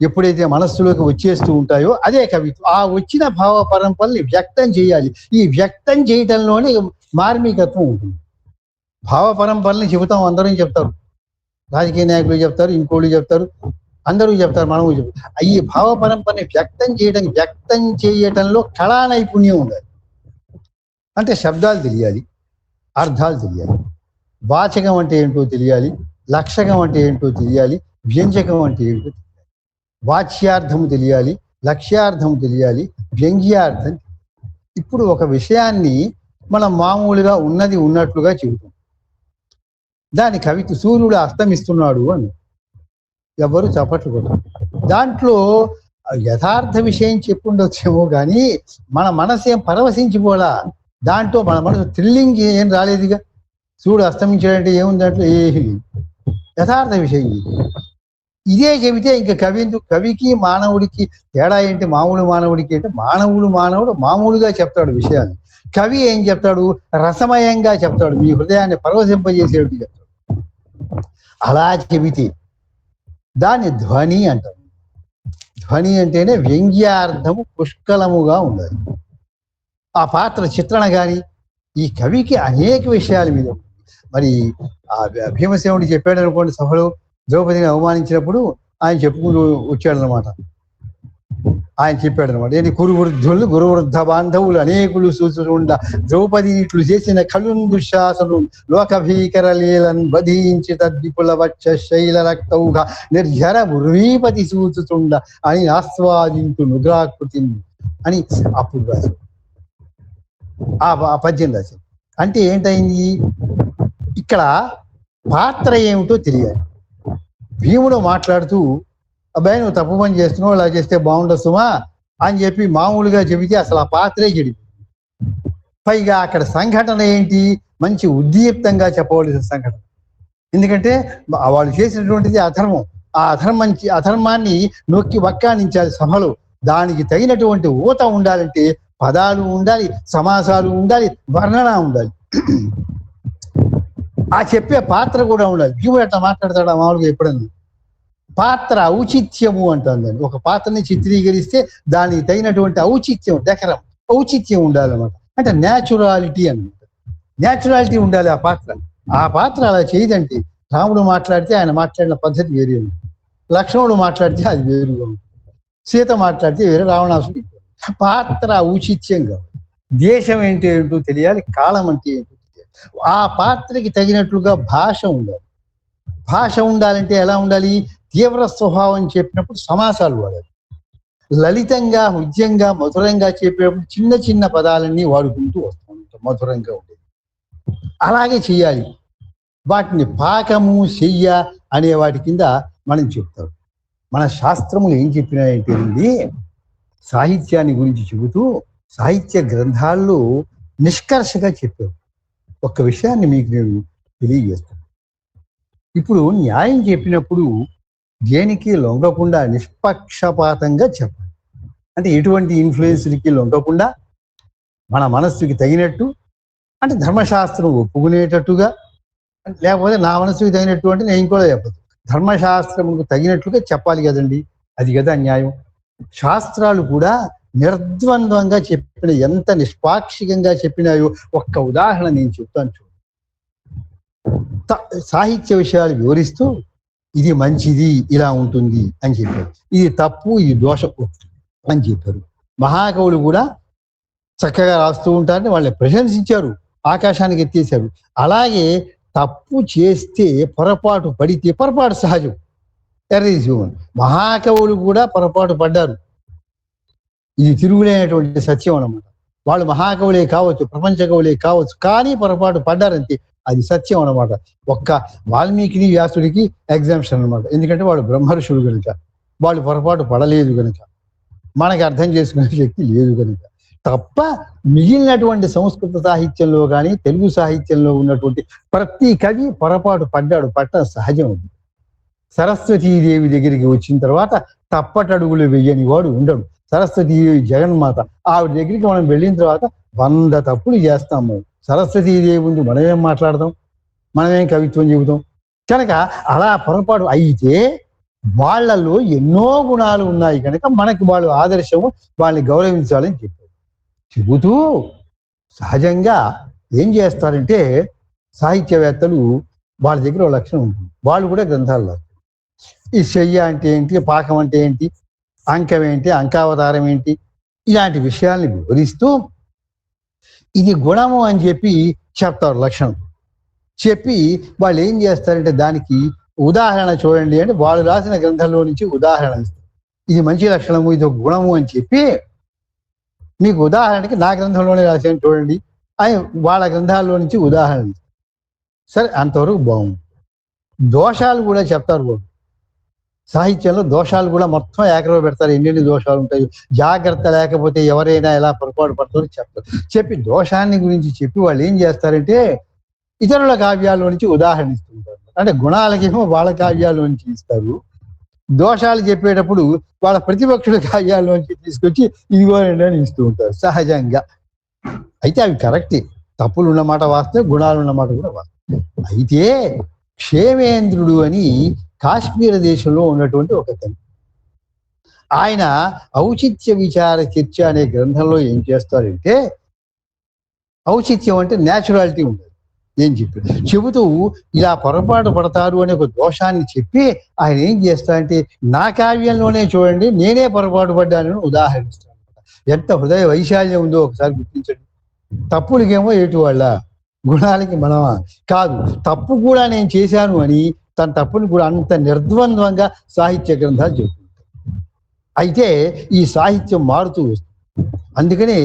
ఎప్పుడైతే మనస్సులోకి వచ్చేస్తూ ఉంటాయో అదే కవిత్వం. ఆ వచ్చిన భావ పరంపరల్ని వ్యక్తం చేయాలి. ఈ వ్యక్తం చేయటంలోనే మార్మికత్వం ఉంటుంది. భావ పరంపరల్ని చెబుతాం, అందరం చెప్తారు, రాజకీయ నాయకులు చెప్తారు, ఇంకోళ్ళు చెప్తారు, అందరూ చెప్తారు, మనము చెప్తారు. ఈ భావ పరంపరని వ్యక్తం చేయటంలో కళా నైపుణ్యం ఉండాలి. అంటే శబ్దాలు తెలియాలి, అర్థాలు తెలియాలి, వాచకం అంటే ఏంటో తెలియాలి, లక్షకం అంటే ఏంటో తెలియాలి, వ్యంజకం అంటే ఏంటో తెలియాలి, వాచ్యార్థము తెలియాలి, లక్ష్యార్థం తెలియాలి, వ్యంగ్యార్థం. ఇప్పుడు ఒక విషయాన్ని మనం మామూలుగా ఉన్నది ఉన్నట్లుగా చెబుతాం. దాని కవిత సూర్యుడు అస్తమిస్తున్నాడు అని ఎవరు చప్పట్లు కొట్టరు. దాంట్లో యథార్థ విషయం చెప్పుండొచ్చేమో కానీ మన మనసు ఏం పరవశించిపోలా. దాంట్లో మన మనసు థ్రిల్లింగ్ ఏం రాలేదుగా. సూర్యుడు అస్తమించాడంటే ఏముంది దాంట్లో? ఏమి యథార్థ విషయం ఇదే చెబితే ఇంకా కవికి మానవుడికి తేడా ఏంటి? మామూలు మానవుడికి అంటే మానవుడు మామూలుగా చెప్తాడు విషయాన్ని. కవి ఏం చెప్తాడు? రసమయంగా చెప్తాడు, మీ హృదయాన్ని పరవశింపజేసేట్టు చెప్తాడు. అలా చెబితే దాన్ని ధ్వని అంటారు. ధ్వని అంటేనే వ్యంగ్యార్థము పుష్కలముగా ఉండాలి. ఆ పాత్ర చిత్రణ కానీ ఈ కవికి అనేక విషయాల మీద. మరి ఆ భీమసేనుడు చెప్పాడు అనుకోండి, సభలో ద్రౌపదిని అవమానించినప్పుడు ఆయన చెప్పుకుంటూ వచ్చాడనమాట. ఆయన చెప్పాడనమాట, ఏంటి? కురువృద్ధులు గురువృద్ధ బాంధవులు అనేకులు సూచుండ ద్రౌపది ఇట్లు చేసిన కలున్ దుశ్శాసను లోకభీకర లీలన్ వధించి తద్విపుల వచ్చ శైల రక్తౌగా నిర్జర ముర్వీపతి సూచుతుండ అని ఆస్వాదించు నుగ్రాకృతిని అని అప్పుడు రాశాడు. ఆ పద్యం రాశాడు. అంటే ఏంటైంది? ఇక్కడ పాత్ర ఏమిటో తెలియాలి. భీముడు మాట్లాడుతూ, అబ్బాయి నువ్వు తప్పు పని చేస్తున్నావు, ఇలా చేస్తే బాగుండదు సుమా అని చెప్పి మామూలుగా చెబితే అసలు ఆ పాత్రే చెడి. పైగా అక్కడ సంఘటన ఏంటి? మంచి ఉద్దీప్తంగా చెప్పవలసిన సంఘటన. ఎందుకంటే వాళ్ళు చేసినటువంటిది అధర్మం. ఆ అధర్మాన్ని నొక్కి వక్కానించాలి సభలో. దానికి తగినటువంటి ఊత ఉండాలంటే పదాలు ఉండాలి, సమాసాలు ఉండాలి, వర్ణన ఉండాలి, ఆ చెప్పే పాత్ర కూడా ఉండాలి. భీముడు అట్లా మాట్లాడతాడు మామూలుగా ఎప్పుడన్నా? పాత్ర ఔచిత్యము అంటుంది. ఒక పాత్రని చిత్రీకరిస్తే దానికి తగినటువంటి ఔచిత్యం, డెకరం, ఔచిత్యం ఉండాలన్నమాట. అంటే న్యాచురాలిటీ అన్నమాట. న్యాచురాలిటీ ఉండాలి ఆ పాత్ర. ఆ పాత్ర అలా చేయదంటే రాముడు మాట్లాడితే ఆయన మాట్లాడిన పద్ధతి వేరే ఉంది, లక్ష్మణుడు మాట్లాడితే అది వేరుగా ఉంది, సీత మాట్లాడితే వేరే, రావణాసుడు. పాత్ర ఔచిత్యంగా, దేశం ఏంటి ఏంటో తెలియాలి, కాలం అంటే ఏంటో తెలియాలి. ఆ పాత్రకి తగినట్లుగా భాష ఉండాలి. భాష ఉండాలంటే ఎలా ఉండాలి? తీవ్ర స్వభావం చెప్పినప్పుడు సమాసాలు వాడాలి. లలితంగా, హృద్యంగా, మధురంగా చెప్పేటప్పుడు చిన్న చిన్న పదాలన్నీ వాడుకుంటూ వస్తాం, మధురంగా ఉండేది. అలాగే చెయ్యాలి. వాటిని పాకము, శయ్య అనే వాటి కింద మనం చెప్తాం. మన శాస్త్రములు ఏం చెప్పినాయంటే అండి, సాహిత్యాన్ని గురించి చెబుతూ సాహిత్య గ్రంథాల్లో నిష్కర్షగా చెప్పారు. ఒక్క విషయాన్ని మీకు నేను తెలియజేస్తాను. ఇప్పుడు న్యాయం చెప్పినప్పుడు దేనికి లొంగకుండా నిష్పక్షపాతంగా చెప్పాలి. అంటే ఎటువంటి ఇన్ఫ్లుయెన్స్కి లొంగకుండా మన మనస్సుకి తగినట్టు, అంటే ధర్మశాస్త్రం ఒప్పుకునేటట్టుగా, లేకపోతే నా మనస్సుకి తగినట్టు అంటే నేను కూడా చెప్పదు, ధర్మశాస్త్రంకు తగినట్లుగా చెప్పాలి కదండి. అది కదా న్యాయం. శాస్త్రాలు కూడా నిర్ద్వంద్వంగా చెప్పిన, ఎంత నిష్పాక్షికంగా చెప్పినాయో ఒక్క ఉదాహరణ నేను చెప్తాను చూడండి. సాహిత్య విషయాలు వివరిస్తూ ఇది మంచిది, ఇలా ఉంటుంది అని చెప్పారు, ఇది తప్పు, ఇది దోషం అని చెప్పారు. మహాకవులు కూడా చక్కగా రాస్తూ ఉంటారని వాళ్ళని ప్రశంసించారు, ఆకాశానికి ఎత్తేశారు. అలాగే తప్పు చేస్తే, పొరపాటు పడితే, పొరపాటు సహజం, ఎర్రీజీవన్. మహాకవులు కూడా పొరపాటు పడ్డారు, ఇది తిరుగులేనటువంటి సత్యం అన్నమాట. వాళ్ళు మహాకవులే కావచ్చు, ప్రపంచ కవులే కావచ్చు, కానీ పొరపాటు పడ్డారంతే, అది సత్యం అన్నమాట. ఒక్క వాల్మీకిని, వ్యాసుడికి ఎగ్జామ్షన్ అనమాట. ఎందుకంటే వాళ్ళు బ్రహ్మర్షులు కనుక, వాళ్ళు పొరపాటు పడలేదు కనుక, మనకి అర్థం చేసుకునే శక్తి లేదు కనుక. తప్ప మిగిలినటువంటి సంస్కృత సాహిత్యంలో కానీ తెలుగు సాహిత్యంలో ఉన్నటువంటి ప్రతి కవి పొరపాటు పడ్డాడు, పట్టడం సహజం. సరస్వతీదేవి దగ్గరికి వచ్చిన తర్వాత తప్పటడుగులు వెయ్యని వాడు ఉండడు. సరస్వతీదేవి జగన్మాత, ఆవిడ దగ్గరికి మనం వెళ్ళిన తర్వాత 100 తప్పులు చేస్తాము. సరస్వతీదేవి ముందు మనమేం మాట్లాడదాం, మనమేం కవిత్వం చెబుతాం. కనుక అలా పొరపాటు అయితే వాళ్ళలో ఎన్నో గుణాలు ఉన్నాయి కనుక మనకి వాళ్ళు ఆదర్శము, వాళ్ళని గౌరవించాలని చెబుతూ సహజంగా ఏం చేస్తారంటే సాహిత్యవేత్తలు వాళ్ళ దగ్గర ఒక లక్షణం ఉంటుంది. వాళ్ళు కూడా గ్రంథాలు రాస్తారు. ఈ శయ్య అంటే ఏంటి, పాకం అంటే ఏంటి, అంకం ఏంటి, అంకావతారం ఏంటి, ఇలాంటి విషయాల్ని వివరిస్తూ ఇది గుణము అని చెప్పి చెప్తారు లక్షణం. చెప్పి వాళ్ళు ఏం చేస్తారంటే దానికి ఉదాహరణ చూడండి అంటే వాళ్ళు రాసిన గ్రంథంలో నుంచి ఉదాహరణ ఇస్తారు. ఇది మంచి లక్షణము, ఇది ఒక గుణము అని చెప్పి మీకు ఉదాహరణకి నా గ్రంథంలోనే రాశాను చూడండి అని వాళ్ళ గ్రంథాల్లో నుంచి ఉదాహరణ ఇస్తారు. సరే, అంతవరకు బాగుంది. దోషాలు కూడా చెప్తారు వాళ్ళు. సాహిత్యంలో దోషాలు కూడా మొత్తం ఏకరవ పెడతారు. ఎన్నెన్ని దోషాలు ఉంటాయి, జాగ్రత్త లేకపోతే ఎవరైనా ఎలా పొరపాటు పడతారో చెప్తారు. చెప్పి దోషాన్ని గురించి చెప్పి వాళ్ళు ఏం చేస్తారంటే ఇతరుల కావ్యాల్లో నుంచి ఉదాహరణ ఇస్తుంటారు. అంటే గుణాలకేమో వాళ్ళ కావ్యాల్లో నుంచి ఇస్తారు, దోషాలు చెప్పేటప్పుడు వాళ్ళ ప్రతిపక్షుల కావ్యాల్లోంచి తీసుకొచ్చి ఇదిగో అని ఇస్తూ ఉంటారు సహజంగా. అయితే అవి కరెక్టే, తప్పులు ఉన్నమాట వాస్తవం, గుణాలు ఉన్నమాట కూడా వాస్తవం. అయితే క్షేమేంద్రుడు అని కాశ్మీర దేశంలో ఉన్నటువంటి ఒక అతను, ఆయన ఔచిత్య విచార చర్చ అనే గ్రంథంలో ఏం చేస్తారంటే, ఔచిత్యం అంటే న్యాచురాలిటీ ఉండదు, ఏం చెప్పాడు చెబుతూ ఇలా పొరపాటు పడతారు అనే ఒక దోషాన్ని చెప్పి ఆయన ఏం చేస్తారంటే నా కావ్యంలోనే చూడండి నేనే పొరపాటు పడ్డానని ఉదాహరిస్తాను. ఎంత హృదయ వైశాల్యం ఉందో ఒకసారి గుర్తించండి. తప్పులకేమో ఏటు వాళ్ళ, గుణాలకి మనమా కాదు, తప్పు కూడా నేను చేశాను అని తన తప్పుని కూడా అంత నిర్ద్వంద్వంగా సాహిత్య గ్రంథాలు చెబుతుంటాయి. అయితే ఈ సాహిత్యం మారుతూ వస్తుంది. అందుకని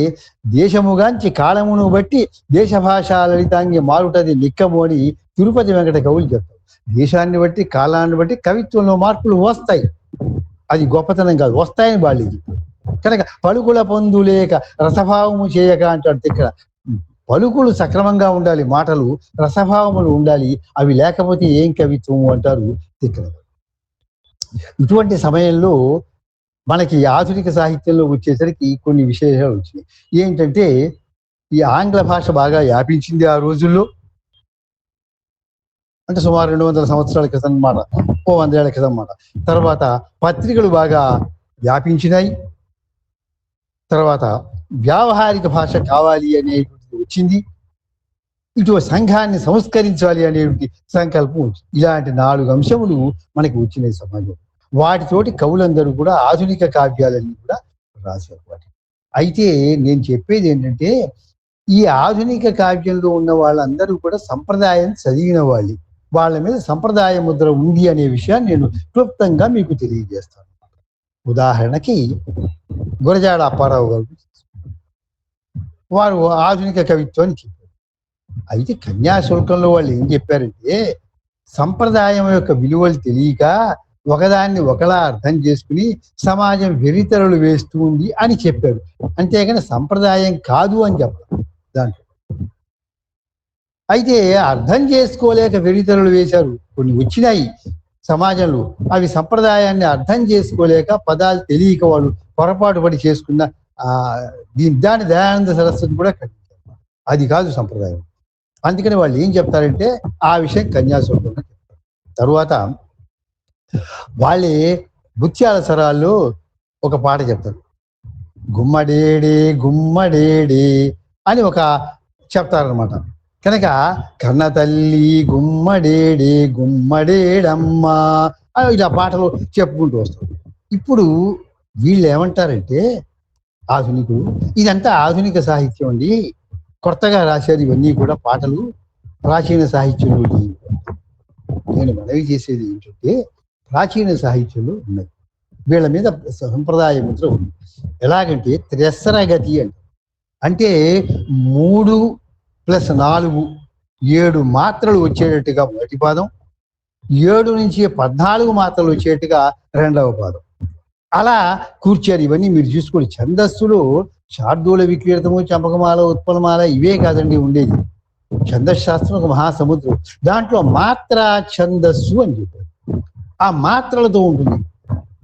దేశముగాంచి కాలమును బట్టి దేశ భాషా లలితాంగి మారుటది నిక్కము అని తిరుపతి వెంకట కవులు చెప్తారు. దేశాన్ని బట్టి కాలాన్ని బట్టి కవిత్వంలో మార్పులు వస్తాయి, అది గొప్పతనం కాదు, వస్తాయని వాళ్ళు కనుక పలుకుల పొందు లేక రసభావము చేయక అంటాడు ఇక్కడ. పలుకులు సక్రమంగా ఉండాలి, మాటలు రసభావములు ఉండాలి, అవి లేకపోతే ఏం కవిత్వము అంటారు ఇక్కడ. ఇటువంటి సమయంలో మనకి ఆధునిక సాహిత్యంలో వచ్చేసరికి కొన్ని విశేషాలు వచ్చినాయి. ఏంటంటే ఈ ఆంగ్ల భాష బాగా వ్యాపించింది ఆ రోజుల్లో, అంటే సుమారు 200 సంవత్సరాల క్రితం అన్నమాట, 100 ఏళ్ల క్రితం అన్నమాట. తర్వాత పత్రికలు బాగా వ్యాపించినాయి. తర్వాత వ్యావహారిక భాష కావాలి అనేటువంటిది వచ్చింది. ఇటు సంఘాన్ని సంస్కరించాలి అనేటువంటి సంకల్పం వచ్చింది. ఇలాంటి 4 అంశములు మనకి వచ్చినాయి సమాజంలో. వాటితోటి కవులందరూ కూడా ఆధునిక కావ్యాలన్నీ కూడా రాశారు వాటి. అయితే నేను చెప్పేది ఏంటంటే ఈ ఆధునిక కావ్యంలో ఉన్న వాళ్ళందరూ కూడా సంప్రదాయం చదివిన వాళ్ళు, వాళ్ళ మీద సంప్రదాయ ముద్ర ఉంది అనే విషయాన్ని నేను క్లుప్తంగా మీకు తెలియజేస్తాను. ఉదాహరణకి గురజాడ అప్పారావు గారు, వారు ఆధునిక కవిత్వాన్ని చెప్పారు. అయితే కన్యాశుల్కంలో వాళ్ళు ఏం చెప్పారంటే సంప్రదాయం యొక్క విలువలు తెలియక ఒకదాన్ని ఒకలా అర్థం చేసుకుని సమాజం వెరితెరలు వేస్తూ ఉంది అని చెప్పారు. అంతేగాని సంప్రదాయం కాదు అని చెప్పారు దాంట్లో. అయితే అర్థం చేసుకోలేక వెరితెరలు వేశారు, కొన్ని వచ్చినాయి సమాజంలో, అవి సంప్రదాయాన్ని అర్థం చేసుకోలేక పదాలు తెలియక వాళ్ళు పొరపాటు పడి చేసుకున్న దాని దయానంద సరస్వతి కూడా ఖండించారు, అది కాదు సంప్రదాయం. అందుకని వాళ్ళు ఏం చెప్తారంటే ఆ విషయం కన్యాశుల్కంగా చెప్తారు. తరువాత వాళ్ళే ముత్యాల సరాల్లో ఒక పాట చెప్తారు, గుమ్మడేడే గుమ్మడేడే అని ఒక చెప్తారనమాట. కనుక కన్న తల్లి గుమ్మడేడే గుమ్మడేడమ్మా ఇలా పాటలు చెప్పుకుంటూ వస్తారు. ఇప్పుడు వీళ్ళు ఏమంటారంటే ఆధునికులు, ఇదంతా ఆధునిక సాహిత్యం అండి, కొత్తగా రాశారు ఇవన్నీ కూడా పాటలు, ప్రాచీన సాహిత్యంలో. నేను మనవి చేసేది ఏంటంటే ప్రాచీన సాహిత్యంలో ఉన్నాయి, వీళ్ళ మీద సంప్రదాయ ముద్ర ఉంది. ఎలాగంటే త్రెస్సరగతి అంటే 3 + 4 7 మాత్రలు వచ్చేటట్టుగా మొదటి పాదం, 7 నుంచి 14 మాత్రలు వచ్చేట్టుగా రెండవ పాదం, అలా కూర్చారు. ఇవన్నీ మీరు చూసుకోండి. ఛందస్సులో శార్దూల విక్రీడతము, చంపకమాల, ఉత్పలమాల ఇవే కాదండి ఉండేది. ఛందశాస్త్రం ఒక మహాసముద్రం, దాంట్లో మాత్రా ఛందస్సు అని చెప్పారు. ఆ మాత్రలతో ఉంటుంది,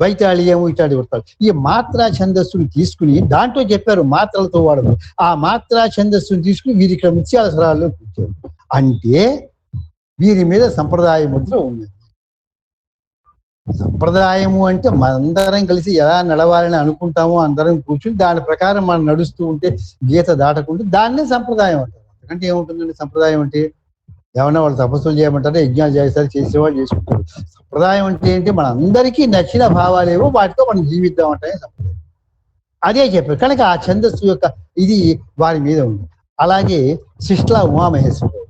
వైతాళియము ఇట్లాంటి వృత్తాలు. ఈ మాత్రా ఛందస్సుని తీసుకుని దాంట్లో చెప్పారు మాత్రలతో వాడదు. ఆ మాత్రా ఛందస్సుని తీసుకుని వీరి ఇక్కడ ముత్యాల స్వరాల్లో కూర్చారు. అంటే వీరి మీద సంప్రదాయ ముద్ర ఉన్నది. సంప్రదాయము అంటే మనందరం కలిసి ఎలా నడవాలని అనుకుంటామో అందరం కూర్చుని దాని ప్రకారం మనం నడుస్తూ ఉంటే గీత దాటకుంటే దాన్నే సంప్రదాయం అంటారు. అంతకంటే ఏముంటుందండి సంప్రదాయం అంటే? ఏమన్నా వాళ్ళు తపస్సులు చేయమంటారు, యజ్ఞాలు చేస్తారు, చేసేవాళ్ళు చేసుకుంటారు. సంప్రదాయం అంటే ఏంటి? మన అందరికీ నచ్చిన భావాలేవో వాటితో మనం జీవిద్దాం అంటే సంప్రదాయం. అదే చెప్పారు కనుక ఆ ఛందస్సు యొక్క ఇది వారి మీద ఉంది. అలాగే శిష్లా ఉమామహేశ్వరుడు,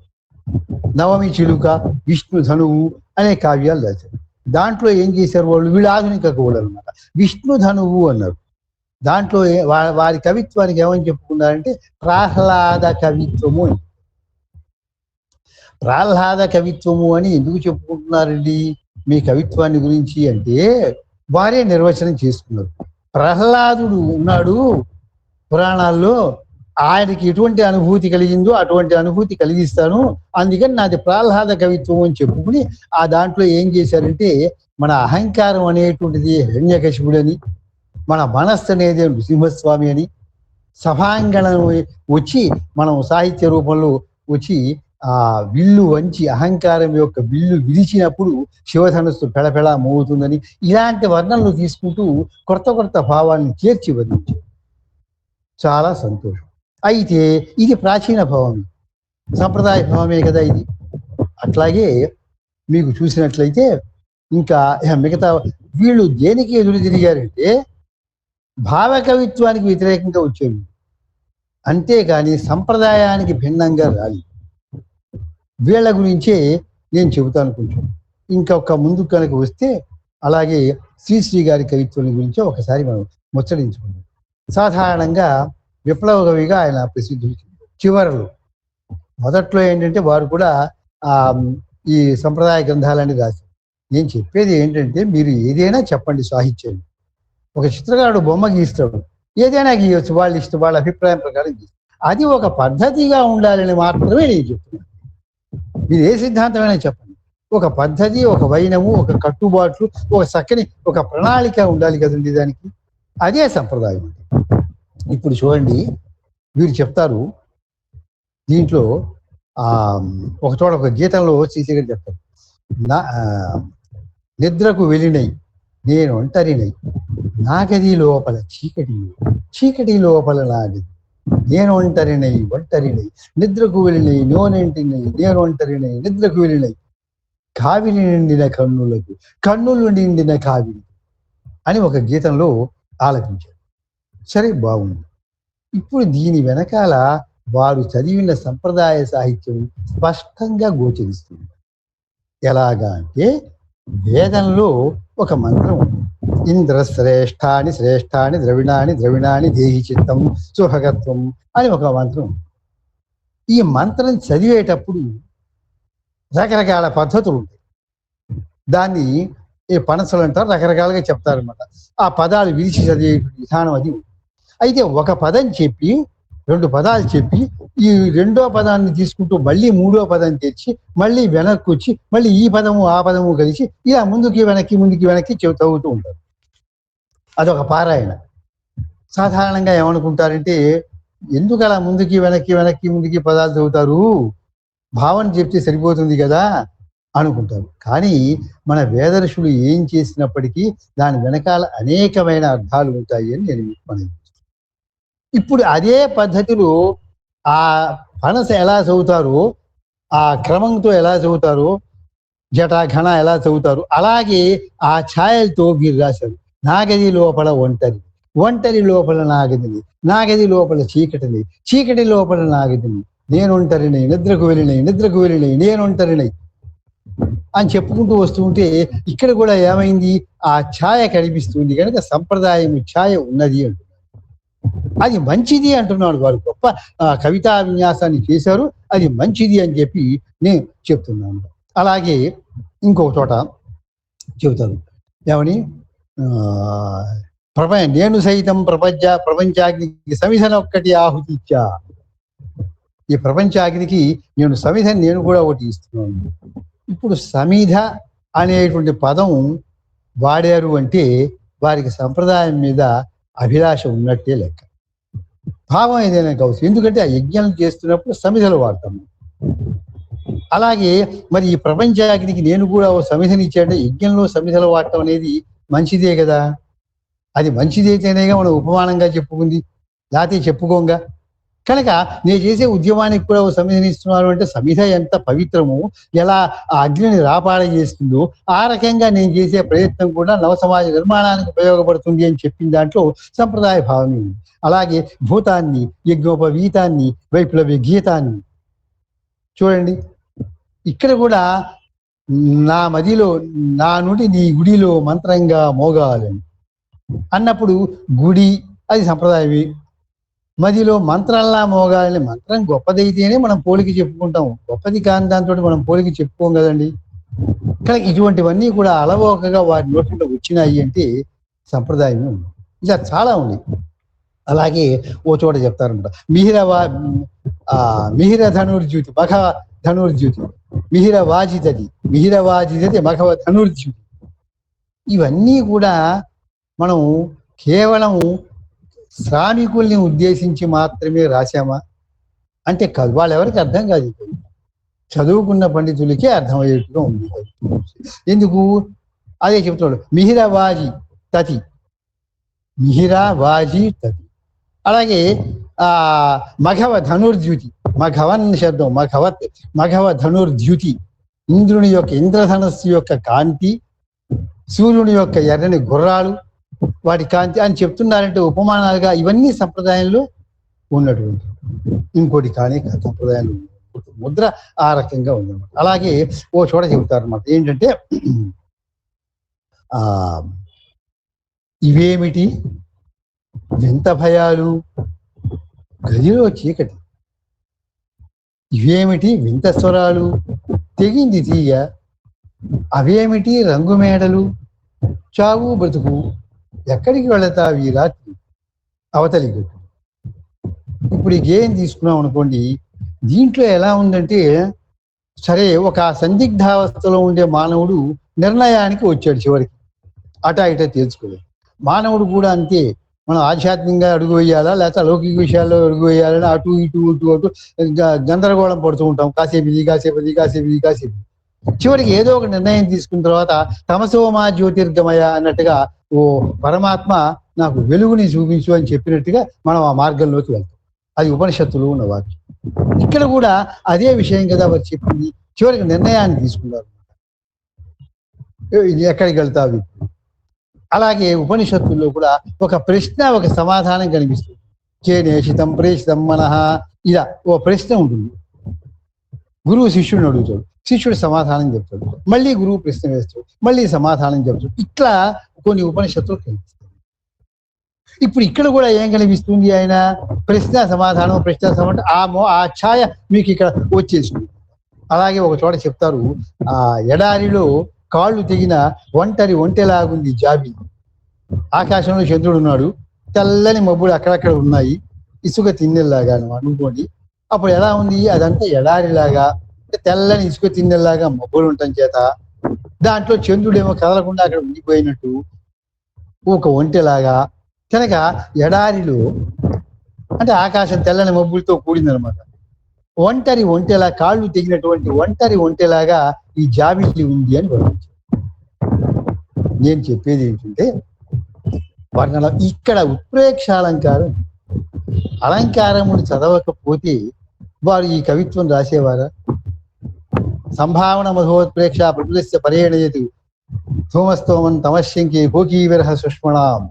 నవమి చిలుక, విష్ణు ధనువు అనే కావ్యాలు రాశారు. దాంట్లో ఏం చేశారు వాళ్ళు? వీళ్ళు ఆధునిక కవులు అనమాట. విష్ణు ధనువు అన్నారు. దాంట్లో వారి కవిత్వానికి ఏమని చెప్పుకున్నారంటే ప్రాహ్లాద కవిత్వము అని. ప్రాహ్లాద కవిత్వము అని ఎందుకు చెప్పుకుంటున్నారండి మీ కవిత్వాన్ని గురించి అంటే వారే నిర్వచనం చేసుకున్నారు. ప్రహ్లాదుడు ఉన్నాడు పురాణాల్లో, ఆయనకి ఎటువంటి అనుభూతి కలిగిందో అటువంటి అనుభూతి కలిగిస్తాను, అందుకని నాది ప్రాహ్లాద కవిత్వం అని చెప్పుకుని ఆ దాంట్లో ఏం చేశారంటే మన అహంకారం అనేటువంటిది హిరణ్యకశిపుడని, మన మనస్సు అనేది నృసింహస్వామి అని, సభాంగణం వచ్చి మనం సాహిత్య రూపంలో వచ్చి ఆ విల్లు వంచి అహంకారం యొక్క విల్లు విరిచినప్పుడు శివధనస్సు పెళపెళ మోగుతుందని ఇలాంటి వర్ణనలు తీసుకుంటూ కొత్త కొత్త భావాన్ని చేర్చి వర్ణించారు. చాలా సంతోషం. అయితే ఇది ప్రాచీన భావమే, సంప్రదాయ భావమే కదా ఇది. అట్లాగే మీకు చూసినట్లయితే ఇంకా మిగతా వీళ్ళు దేనికి ఎదురు తిరిగారంటే భావకవిత్వానికి వ్యతిరేకంగా వచ్చేవి, అంతేగాని సంప్రదాయానికి భిన్నంగా రాలి. వీళ్ళ గురించే నేను చెబుతాను కొంచెం. ఇంకొక ముందు కనుక వస్తే అలాగే శ్రీశ్రీ గారి కవిత్వం గురించి ఒకసారి మనం ముచ్చరించుకుందాం. సాధారణంగా విప్లవ కవిగా ఆయన ప్రసిద్ధి చివరలో. మొదట్లో ఏంటంటే వారు కూడా ఈ సంప్రదాయ గ్రంథాలని రాశారు. నేను చెప్పేది ఏంటంటే మీరు ఏదైనా చెప్పండి సాహిత్యాన్ని. ఒక చిత్రకారుడు బొమ్మ గీస్తాడు, ఏదైనా గీయవచ్చు, వాళ్ళ ఇష్టం, వాళ్ళ అభిప్రాయం ప్రకారం గీస్తారు. అది ఒక పద్ధతిగా ఉండాలని మాత్రమే నేను చెప్తున్నాను. మీరు ఏ సిద్ధాంతమైనా చెప్పండి, ఒక పద్ధతి, ఒక వైనము, ఒక కట్టుబాట్లు, ఒక చక్కని ఒక ప్రణాళిక ఉండాలి కదండి దానికి. అదే సంప్రదాయం. ఇప్పుడు చూడండి, వీరు చెప్తారు దీంట్లో ఒక చోట ఒక గీతంలో శ్రీశ్రీ గారు చెప్తారు, నిద్రకు వెళ్ళినై నేను ఒంటరినై, నాగది లోపల చీకటి, చీకటి లోపల నాగది, నేను ఒంటరినై ఒంటరినై, నిద్రకు వెళ్ళినై నోనెంటినై, నేను ఒంటరినై నిద్రకు వెళ్ళినై, కావిరి నిండిన కన్నులకు కన్నులు నిండిన కావిరి అని ఒక గీతంలో ఆలపించారు. సరే, బాగుంది. ఇప్పుడు దీని వెనకాల వారు చదివిన సంప్రదాయ సాహిత్యం స్పష్టంగా గోచరిస్తుంది. ఎలాగా అంటే వేదంలో ఒక మంత్రం ఉంది, ఇంద్రశ్రేష్ఠాని శ్రేష్ఠాని ద్రవిణాని ద్రవిణాని దేహి చిత్తం సుభగత్వం అని ఒక మంత్రం. ఈ మంత్రం చదివేటప్పుడు రకరకాల పద్ధతులు ఉంటాయి. దాన్ని ఈ పనసలు అంటారు, రకరకాలుగా చెప్తారనమాట. ఆ పదాలు విరిచి చదివే విధానం అది. అయితే ఒక పదం చెప్పి, రెండు పదాలు చెప్పి, ఈ రెండో పదాన్ని తీసుకుంటూ మళ్ళీ మూడో పదం తెచ్చి మళ్ళీ వెనక్కి వచ్చి మళ్ళీ ఈ పదము ఆ పదము కలిసి ఇలా ముందుకి వెనక్కి చదువుతూ ఉంటారు. అదొక పారాయణ. సాధారణంగా ఏమనుకుంటారంటే ఎందుకు అలా ముందుకి పదాలు చదువుతారు, భావన చెప్తే సరిపోతుంది కదా అనుకుంటారు. కానీ మన వేదర్షులు ఏం చేసినప్పటికీ దాని వెనకాల అనేకమైన అర్థాలు ఉంటాయి అని నేను మీకు మనం. ఇప్పుడు అదే పద్ధతిలో ఆ పనస ఎలా చదువుతారో, ఆ క్రమంతో ఎలా చదువుతారో, జటాఘన ఎలా చదువుతారు, అలాగే ఆ ఛాయలతో వీరు రాశారు. నాగది లోపల ఒంటరి, ఒంటరి లోపల నాగదిని, నాగది లోపల చీకటిని, చీకటి లోపల నాగదిని, నేను ఒంటరినై నిద్రకు వెళ్ళినై నేను ఒంటరినై అని చెప్పుకుంటూ వస్తూ ఉంటే ఇక్కడ కూడా ఏమైంది, ఆ ఛాయ కనిపిస్తుంది. కనుక సంప్రదాయం ఛాయ ఉన్నది అంటున్నారు. అది మంచిది అంటున్నాడు. వారు గొప్ప కవితా విన్యాసాన్ని చేశారు, అది మంచిది అని చెప్పి నేను చెప్తున్నాను. అలాగే ఇంకొక చోట చెబుతాను ఏమని, నేను సైతం ప్రపంచాగ్నికి సమిధన ఒక్కటి ఆహుతి ఇచ్చా. ఈ ప్రపంచాగ్నికి నేను కూడా ఒకటి ఇస్తున్నాను. ఇప్పుడు సమిధ అనేటువంటి పదం వాడారు అంటే వారికి సంప్రదాయం మీద అభిలాష ఉన్నట్టే లెక్క. భావం ఏదైనా కావచ్చు, ఎందుకంటే ఆ యజ్ఞం చేస్తున్నప్పుడు సమిధలు వాడతాము. అలాగే మరి ఈ ప్రపంచాగ్నికి నేను కూడా ఓ సమిధని ఇచ్చాడంటే యజ్ఞంలో సమిధలు వాడటం అనేది మంచిదే కదా. అది మంచిదైతేనేగా మనం ఉపమానంగా చెప్పుకుంది, లేకపోతే చెప్పుకోంగా. కనుక నేను చేసే ఉద్యమానికి కూడా ఓ సమిధిని ఇస్తున్నారు అంటే సమిధ ఎంత పవిత్రమో, ఎలా ఆ అగ్నిని రాపాడ చేస్తుందో ఆ రకంగా నేను చేసే ప్రయత్నం కూడా నవ సమాజ నిర్మాణానికి ఉపయోగపడుతుంది అని చెప్పిన దాంట్లో సంప్రదాయ భావం ఉంది. అలాగే భూతాన్ని, యజ్ఞోపవీతాన్ని, వైప్లవ్య గీతాన్ని చూడండి. ఇక్కడ కూడా నా మదిలో నా నుండి నీ గుడిలో మంత్రంగా మోగాలని అన్నప్పుడు గుడి అది సంప్రదాయమే. మదిలో మంత్రంలా మోగాలని, మంత్రం గొప్పదైతేనే మనం పోలికి చెప్పుకుంటాం, గొప్పది కాని దాంతో మనం పోలికి చెప్పుకోం కదండి. కానీ ఇటువంటివన్నీ కూడా అలవోకగా వారి నోట్లో వచ్చినాయి అంటే సంప్రదాయమే ఉంది. ఇలా చాలా ఉంది. అలాగే ఓ చోట చెప్తారనమాట, మిహిర ధనుర్జ్యుతి మఘవ ధనుర్జ్యుతి, మిహిరవాజితది మఘవ ధనుర్జ్యుతి. ఇవన్నీ కూడా మనం కేవలం శ్రామికుల్ని ఉద్దేశించి మాత్రమే రాశామా అంటే కాదు. వాళ్ళు ఎవరికి అర్థం కాదు, చదువుకున్న పండితులకే అర్థమయ్యేట్టుగా ఉంది. ఎందుకు అదే చెప్తున్నాడు, మిహిరవాజి తతి, అలాగే మఘవ ధనుర్ద్యుతి, మఘవన్ శబ్దం మఘవ ధనుర్ద్యుతి, ఇంద్రుని యొక్క ఇంద్రధనస్సు యొక్క కాంతి, సూర్యుని యొక్క ఎర్రని గుర్రాలు వాటి కాంతి అని చెప్తున్నారంటే ఉపమానాలుగా ఇవన్నీ సంప్రదాయంలో ఉన్నటువంటి. ఇంకోటి కానీ సంప్రదాయంలో ముద్ర ఆ రకంగా ఉందన్నమాట. అలాగే ఓ చోట చెబుతారు అన్నమాట, ఏంటంటే ఇవేమిటి వింత భయాలు, గదిలో చీకటి, ఇవేమిటి వింత స్వరాలు, తెగింది తీయ, అవేమిటి రంగు మేడలు, చావు బ్రతుకు, ఎక్కడికి వెళతావు ఈ రాత్రి అవతలి గట్టు. ఇప్పుడు ఈ గేయం తీసుకున్నాం అనుకోండి, దీంట్లో ఎలా ఉందంటే, సరే ఒక సందిగ్ధావస్థలో ఉండే మానవుడు నిర్ణయానికి వచ్చాడు, చివరికి అటా ఇటా తేల్చుకోలేదు. మానవుడు కూడా అంతే, మనం ఆధ్యాత్మికంగా అడుగు వేయాలా లేకపోతే లౌకిక విషయాల్లో అడుగు వేయాలని అటు ఇటు గందరగోళం పడుతూ ఉంటాం. కాసేపు ఇది, కాసేపు ఇది, కాసేపు ఇది, కాసేపు. చివరికి ఏదో ఒక నిర్ణయం తీసుకున్న తర్వాత తమసోమా జ్యోతిర్గమయ అన్నట్టుగా ఓ పరమాత్మ నాకు వెలుగుని చూపించు అని చెప్పినట్టుగా మనం ఆ మార్గంలోకి వెళ్తాం. అది ఉపనిషత్తులు ఉన్న వాక్యం. ఇక్కడ కూడా అదే విషయం కదా వారు చెప్పింది. చివరికి నిర్ణయాన్ని తీసుకున్నారు, ఎక్కడికి వెళ్తావు. అలాగే ఉపనిషత్తుల్లో కూడా ఒక ప్రశ్న ఒక సమాధానం కనిపిస్తుంది. కేనేషితం ప్రేషితం మనః, ఇలా ఓ ప్రశ్న ఉంటుంది. గురువు శిష్యుడిని అడుగుతాడు, శిష్యుడు సమాధానం చెప్తాడు, మళ్ళీ గురువు ప్రశ్న వేస్తాడు, మళ్ళీ సమాధానం చెప్తాడు. ఇట్లా కొన్ని ఉపనిషత్తులు కనిపిస్తాయి. ఇప్పుడు ఇక్కడ కూడా ఏం కనిపిస్తుంది, ఆయన ప్రశ్న సమాధానం ఆ ఛాయ మీకు ఇక్కడ వచ్చేసింది. అలాగే ఒక చోట చెప్తారు, ఆ ఎడారిలో కాళ్ళు తెగిన ఒంటెలాగుంది జాబి. ఆకాశంలో చంద్రుడు ఉన్నాడు, తెల్లని మబ్బులు అక్కడక్కడ ఉన్నాయి, ఇసుక తిన్నెల్లాగా అనుకోండి. అప్పుడు ఎలా ఉంది, అదంతా ఎడారిలాగా, తెల్లని ఇసుక తిన్నెల్లాగా మబ్బులు ఉండటం చేత దాంట్లో చంద్రుడేమో కదలకుండా అక్కడ ఉండిపోయినట్టు ఒక ఒంటెలాగా. కనుక ఎడారిలో అంటే ఆకాశం తెల్లని మబ్బులతో కూడిందనమాట. ఒంటెలా కాళ్ళు తెగినటువంటి ఒంటెలాగా ఈ జాబిల్లి ఉంది అని వర్ణించారు. నేను చెప్పేది ఏంటంటే, వర్ణన ఇక్కడ ఉత్ప్రేక్షాలంకారం, అలంకారములు చదవకపోతే వారు ఈ కవిత్వం రాసేవారా? సంభావన మధోత్ప్రేక్ష ప్రకృతిస్య పరేణయతి ధూమస్తోమం తమశంకే భోగీ విరహ సుష్మణాం.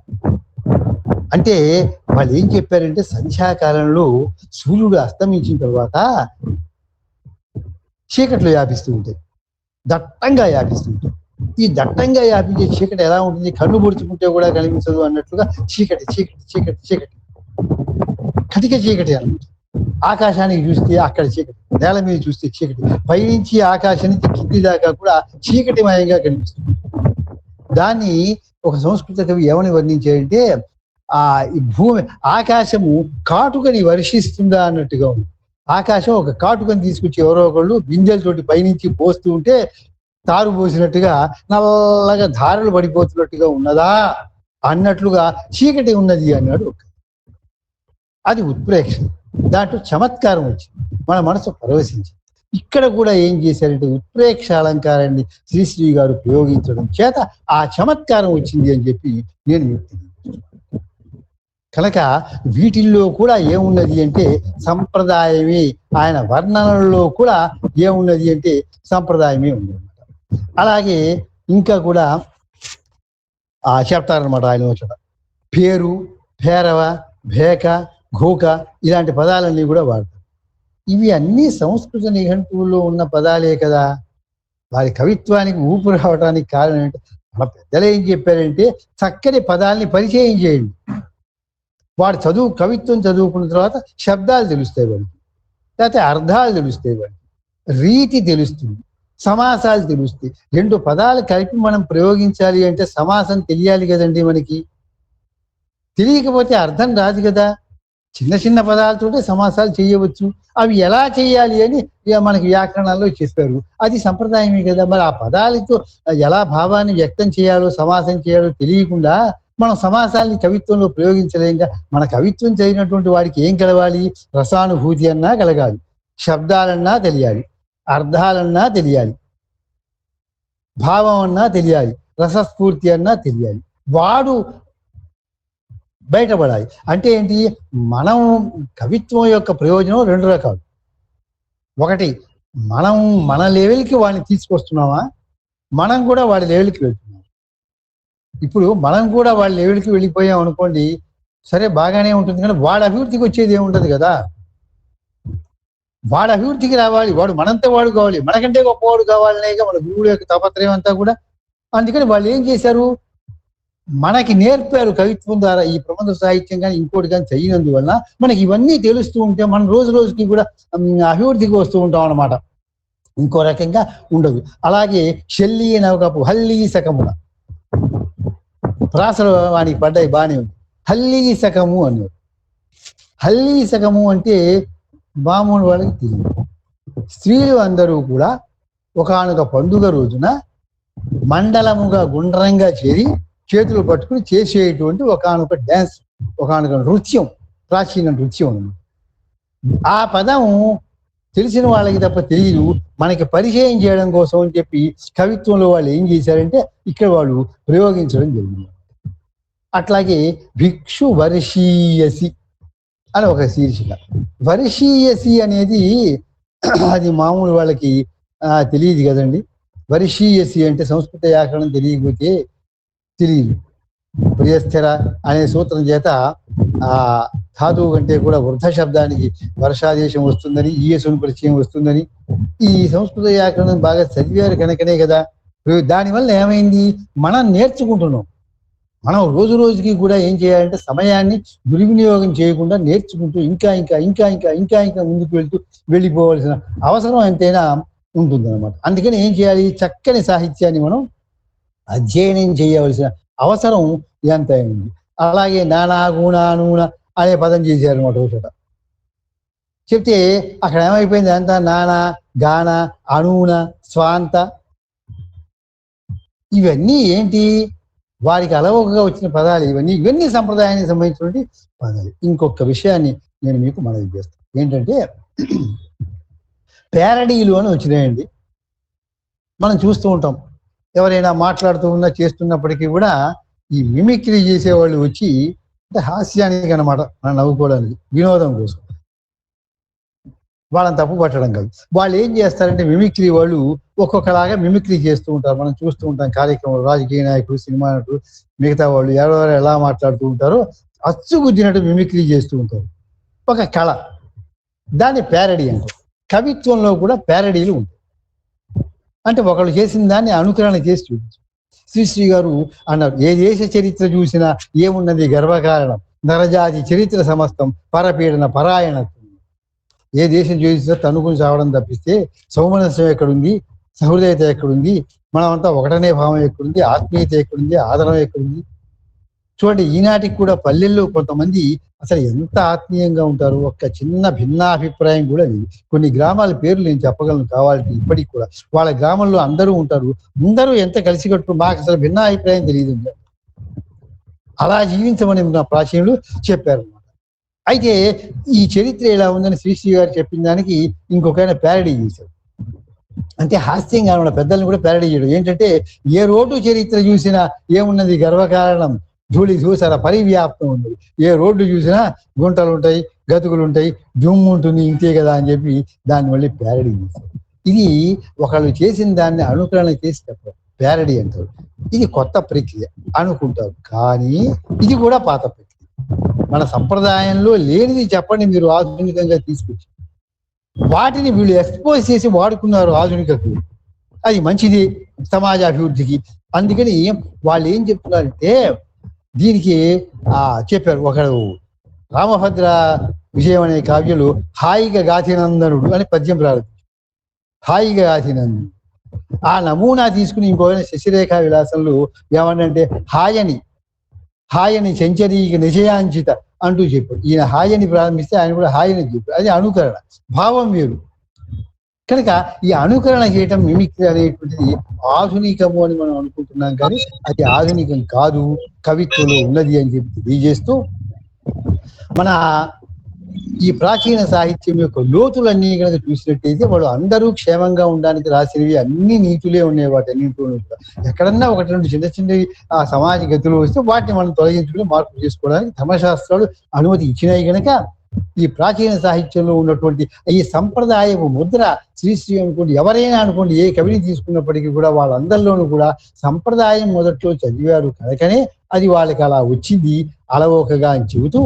అంటే వాళ్ళు ఏం చెప్పారంటే, సంధ్యాకాలంలో సూర్యుడు అస్తమించిన తర్వాత చీకట్లు వ్యాపిస్తూ ఉంటాయి, దట్టంగా వ్యాపిస్తూ ఉంటాయి. ఈ దట్టంగా వ్యాపించే చీకటి ఎలా ఉంటుంది, కన్ను పొడుచుకుంటే కూడా కనిపించదు అన్నట్లుగా చీకటి చీకటి చీకటి చీకటి కటిక చీకటి అన్నమాట. ఆకాశానికి చూస్తే అక్కడ చీకటి, నేల మీద చూస్తే చీకటి, పైనుంచి ఆకాశం నుంచి కింది దాకా కూడా చీకటిమయంగా కనిపిస్తుంది. దాన్ని ఒక సంస్కృత కవి ఏమని వర్ణించారంటే, ఈ భూమి ఆకాశము కాటుకని వర్షిస్తుందా అన్నట్టుగా ఉంది. ఆకాశం ఒక కాటుకని తీసుకొచ్చి ఎవరో ఒకళ్ళు బిందెలతోటి పైనుంచి పోస్తూ ఉంటే తారు పోసినట్టుగా నల్లగా ధారలు పడిపోతున్నట్టుగా ఉన్నదా అన్నట్లుగా చీకటి ఉన్నది అన్నాడు. అది ఉత్ప్రేక్ష, దాంట్లో చమత్కారం వచ్చింది, మన మనసు పరవశించింది. ఇక్కడ కూడా ఏం చేశారంటే ఉత్ప్రేక్ష అలంకారాన్ని శ్రీశ్రీ గారు ప్రయోగించడం చేత ఆ చమత్కారం వచ్చింది అని చెప్పి నేను చెప్తున్నాను. కనుక వీటిల్లో కూడా ఏమున్నది అంటే సంప్రదాయమే. ఆయన వర్ణనలో కూడా ఏమున్నది అంటే సంప్రదాయమే ఉంది. అలాగే ఇంకా కూడా చెప్తారనమాట ఆయన వచ్చిన పేరు, భేరవ, భేక, ఘోక ఇలాంటి పదాలన్నీ కూడా వాడతారు. ఇవి అన్నీ సంస్కృత నిఘంటువుల్లో ఉన్న పదాలే కదా. వారి కవిత్వానికి ఊపు రావడానికి కారణం ఏంటి? మన పెద్దలు ఏం చెప్పారంటే చక్కని పదాలని పరిచయం చేయండి. వాడు కవిత్వం చదువుకున్న తర్వాత శబ్దాలు తెలుస్తాయి వాడికి, లేకపోతే అర్థాలు తెలుస్తాయి వాడికి, రీతి తెలుస్తుంది, సమాసాలు తెలుస్తాయి. రెండు పదాలు కలిపి మనం ప్రయోగించాలి అంటే సమాసం తెలియాలి కదండి. మనకి తెలియకపోతే అర్థం రాదు కదా. చిన్న చిన్న పదాలతోటే సమాసాలు చేయవచ్చు. అవి ఎలా చేయాలి అని మనకి వ్యాకరణాల్లో చెప్పారు. అది సంప్రదాయమే కదా. మరి ఆ పదాలతో ఎలా భావాన్ని వ్యక్తం చేయాలో, సమాసం చేయాలో తెలియకుండా మనం సమాసాలని కవిత్వంలో ప్రయోగించలేంగా. మన కవిత్వం చదివినటువంటి వాడికి ఏం కలవాలి? రసానుభూతి అన్నా కలగాలి, శబ్దాలన్నా తెలియాలి, అర్థాలన్నా తెలియాలి, భావం అన్నా తెలియాలి, రసస్ఫూర్తి అన్నా తెలియాలి. వాడు బయటపడాలి. అంటే ఏంటి? మనం కవిత్వం యొక్క ప్రయోజనం రెండు రకాలు. ఒకటి, మనం మన లెవెల్కి వాడిని తీసుకొస్తున్నామా, మనం కూడా వాడి లెవెల్కి వెళ్తున్నాం. ఇప్పుడు మనం కూడా వాడి లెవెల్కి వెళ్ళిపోయాం అనుకోండి, సరే బాగానే ఉంటుంది, కానీ వాడి అభివృద్ధికి వచ్చేది ఏముంటది కదా. వాడి అభివృద్ధికి రావాలి, వాడు మనంతా వాడు కావాలి, మనకంటే గొప్పవాడు కావాలనేగా మన గురువుల యొక్క తాపత్రయం అంతా కూడా. అందుకని వాళ్ళు ఏం చేశారు? మనకి నేర్పారు కవిత్వం ద్వారా. ఈ ప్రబంధ సాహిత్యం కానీ ఇంకోటి కానీ చదివినందువల్ల మనకి ఇవన్నీ తెలుస్తూ ఉంటే మనం రోజు రోజుకి కూడా అభివృద్ధికి వస్తూ ఉంటాం అన్నమాట. ఇంకో రకంగా ఉండదు. అలాగే షెల్లీ నవకపు హల్లీ సకమున ప్రాసలు వానికి పడ్డాయి, బాగానే ఉంది. హల్లీ సకము అన్నారు. హల్లీ సకము అంటే మామూలు వాళ్ళకి తెలియదు. స్త్రీలు అందరూ కూడా ఒకానొక పండుగ రోజున మండలముగా గుండ్రంగా చేరి చేతులు పట్టుకుని చేసేటువంటి ఒకానొక డ్యాన్స్, ఒకానొక నృత్యం, ప్రాచీన నృత్యం. ఆ పదం తెలిసిన వాళ్ళకి తప్ప తెలియదు. మనకి పరిచయం చేయడం కోసం అని చెప్పి కవిత్వంలో వాళ్ళు ఏం చేశారంటే ఇక్కడ వాళ్ళు ప్రయోగించడం జరిగింది. అట్లాగే భిక్షు వర్షీయసి అని ఒక శీర్షిక. వర్షీయసి అనేది అది మామూలు వాళ్ళకి తెలియదు కదండి. వర్షీయసి అంటే సంస్కృత వ్యాకరణం తెలియకపోతే తెలియదు. ప్రియస్థిర అనే సూత్రం చేత ధాతువు కంటే కూడా వృద్ధ శబ్దానికి వర్షాదేశం వస్తుందని, ఈయసుని పరిచయం వస్తుందని ఈ సంస్కృత వ్యాకరణం బాగా చదివారు కనుకనే కదా. దానివల్ల ఏమైంది? మనం నేర్చుకుంటున్నాం. మనం రోజు రోజుకి కూడా ఏం చేయాలంటే సమయాన్ని దుర్వినియోగం చేయకుండా నేర్చుకుంటూ ఇంకా ఇంకా ఇంకా ఇంకా ఇంకా ఇంకా ముందుకు వెళ్ళిపోవలసిన అవసరం ఎంతైనా ఉంటుంది అనమాట. అందుకని ఏం చేయాలి? చక్కని సాహిత్యాన్ని మనం అధ్యయనం చేయవలసిన అవసరం ఎంత ఉంది. అలాగే నానా గుణ నూన అనే పదం చేశారు అనమాట ఒకట. చెప్తే అక్కడ ఏమైపోయింది? అంతా నానా, గాన, అనూన, స్వాంత ఇవన్నీ ఏంటి? వారికి అలవకగా వచ్చిన పదాలు ఇవన్నీ సంప్రదాయానికి సంబంధించినటువంటి పదాలు. ఇంకొక విషయాన్ని నేను మీకు మనవి చేస్తాను. ఏంటంటే ప్యారడీలు అని వచ్చినాయండి. మనం చూస్తూ ఉంటాం. ఎవరైనా మాట్లాడుతూ ఉన్నా చేస్తున్నప్పటికీ కూడా ఈ మిమిక్రీ చేసేవాళ్ళు వచ్చి, అంటే హాస్యానికి అనమాట, మనం నవ్వుకోవడానికి, వినోదం కోసం, వాళ్ళని తప్పు పట్టడం కాదు. వాళ్ళు ఏం చేస్తారంటే మిమిక్రీ వాళ్ళు ఒక్కొక్కలాగా మిమిక్రీ చేస్తూ ఉంటారు. మనం చూస్తూ ఉంటాం కార్యక్రమాలు. రాజకీయ నాయకులు, సినిమా నటులు, మిగతా వాళ్ళు ఎవరెవరు ఎలా మాట్లాడుతూ ఉంటారో అచ్చుగుద్దినట్టు మిమిక్రీ చేస్తూ ఉంటారు. ఒక కళ, దాన్ని ప్యారడీ అంటారు. కవిత్వంలో కూడా ప్యారడీలు ఉంటాయి. అంటే ఒకళ్ళు చేసిన దాన్ని అనుకరణ చేసి చూపించు. శ్రీశ్రీ గారు అన్నారు, ఏ దేశ చరిత్ర చూసినా ఏమున్నది గర్వకారణం, నరజాతి చరిత్ర సమస్తం పరపీడన పరాయణత్వం. ఏ దేశం చూసినా తనుకుని చావడం తప్పిస్తే సౌమనస్యం ఎక్కడుంది, సహృదయత ఎక్కడుంది, మనమంతా ఒకటనే భావం ఎక్కడుంది, ఆత్మీయత ఎక్కడుంది, ఆదరణ ఎక్కడుంది. చూడండి, ఈనాటికి కూడా పల్లెల్లో కొంతమంది అసలు ఎంత ఆత్మీయంగా ఉంటారు. ఒక్క చిన్న భిన్నాభిప్రాయం కూడా లేదు. కొన్ని గ్రామాల పేర్లు నేను చెప్పగలను కావాలంటే. ఇప్పటికి కూడా వాళ్ళ గ్రామంలో అందరూ ఉంటారు. అందరూ ఎంత కలిసికట్టు, మాకు అసలు భిన్నాభిప్రాయం తెలియదు. అలా జీవించమని నా ప్రాచీనులు చెప్పారు. అయితే ఈ చరిత్ర ఎలా ఉందని శ్రీశ్రీ గారు చెప్పిన దానికి ఇంకొక ఆయన ప్యారడీ చేశారు. అంటే హాస్యంగా ఉన్న పెద్దలను కూడా ప్యారడీ చేయడం. ఏంటంటే ఏ రోడ్డు చరిత్ర చూసినా ఏమున్నది గర్వకారణం, ధూళి ధూసర పరివ్యాప్తం ఉంది. ఏ రోడ్డు చూసినా గుంటలు ఉంటాయి, గతుకులు ఉంటాయి, దుమ్ము ఉంటుంది, ఇంతే కదా అని చెప్పి దాన్ని మళ్ళీ ప్యారడీ చేశారు. ఇది ఒకళ్ళు చేసిన దాన్ని అనుకరణ చేసి చెప్పారు, ప్యారడీ అంటారు. ఇది కొత్త ప్రక్రియ అనుకుంటారు, కానీ ఇది కూడా పాత ప్రక్రియ. మన సంప్రదాయంలో లేనిది చెప్పండి మీరు ఆధునికంగా తీసుకొచ్చి, వాటిని వీళ్ళు ఎక్స్పోజ్ చేసి వాడుకున్నారు ఆధునికకు. అది మంచిది సమాజ అభివృద్ధికి. అందుకని వాళ్ళు ఏం చెప్తున్నారంటే దీనికి చెప్పారు. ఒకడు రామభద్ర విజయం అనే కావ్యంలో హాయిగా గాథినందనుడు అని పద్యం ప్రారంభించారు. హాయిగా గాథినందనుడు ఆ నమూనా తీసుకుని ఇంకోైనా శశిరేఖా విలాసంలో ఏమన్నంటే హాయని సెంచరీకి నిజయాంచిత అంటూ చెప్పాడు. ఈయన హాయని ప్రారంభిస్తే ఆయన కూడా హాయని చెప్పాడు. అది అనుకరణ, భావం వేరు. కనుక ఈ అనుకరణ చేయటం, మిమిక్రీ అనేటువంటిది ఆధునికము అని మనం అనుకుంటున్నాం, కానీ అది ఆధునికం కాదు, కవిత్వంలో ఉన్నది అని చెప్పి తెలియజేస్తూ మన ఈ ప్రాచీన సాహిత్యం యొక్క లోతులన్నీ కనుక చూసినట్టయితే వాడు అందరూ క్షేమంగా ఉండడానికి రాసినవి అన్ని నీతులే ఉన్నాయి. వాటి అన్నింటిలోనూ ఎక్కడన్నా ఒకటి రెండు చిన్న చిన్నవి ఆ సమాజ గతిలో వస్తే వాటిని మనం తొలగించుకుని మార్పు చేసుకోవడానికి ధర్మశాస్త్రాలు అనుమతి ఇచ్చినాయి. కనుక ఈ ప్రాచీన సాహిత్యంలో ఉన్నటువంటి ఈ సంప్రదాయపు ముద్ర శ్రీశ్రీ అనుకోండి, ఎవరైనా అనుకోండి, ఏ కవిని తీసుకున్నప్పటికీ కూడా వాళ్ళందరిలోనూ కూడా సంప్రదాయం మొదట్లో చదివారు కనుకనే అది వాళ్ళకి అలా వచ్చింది అలవోకగా అని చెబుతూ,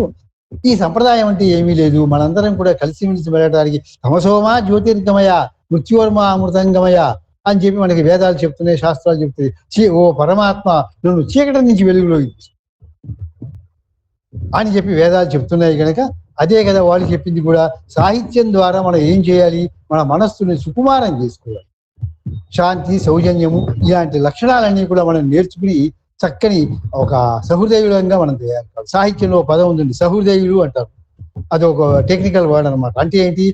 ఈ సంప్రదాయం అంటే ఏమీ లేదు, మనందరం కూడా కలిసిమెలిసి వెళ్ళడానికి తమసోమా జ్యోతిర్గమయ మృత్యోర్మా అమృతంగమయ అని చెప్పి మనకి వేదాలు చెప్తున్నాయి, శాస్త్రాలు చెప్తున్నాయి. ఓ పరమాత్మ నన్ను చీకటి నుంచి వెలుగులోకి అని చెప్పి వేదాలు చెప్తున్నాయి. కనుక అదే కదా వాళ్ళు చెప్పింది కూడా. సాహిత్యం ద్వారా మనం ఏం చేయాలి, మన మనస్సుని సుకుమారం చేసుకోవాలి. శాంతి, సౌజన్యము ఇలాంటి లక్షణాలన్నీ కూడా మనం నేర్చుకుని చక్కని ఒక సహృదయులంగా మనం తయారు కావాలి. సాహిత్యంలో పదం ఉందండి, సహృదయులు అంటారు. అది ఒక టెక్నికల్ వర్డ్ అనమాట. అంటే ఏంటి,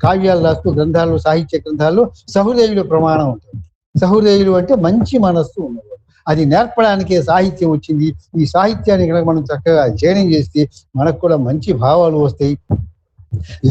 కావ్యాలు రాస్తూ గ్రంథాల్లో, సాహిత్య గ్రంథాల్లో సహృదయులు ప్రమాణం ఉంటుంది. సహృదయులు అంటే మంచి మనస్సు ఉన్నవాడు. అది నేర్పడానికే సాహిత్యం వచ్చింది. ఈ సాహిత్యాన్ని కనుక మనం చక్కగా అధ్యయనం చేస్తే మనకు కూడా మంచి భావాలు వస్తాయి.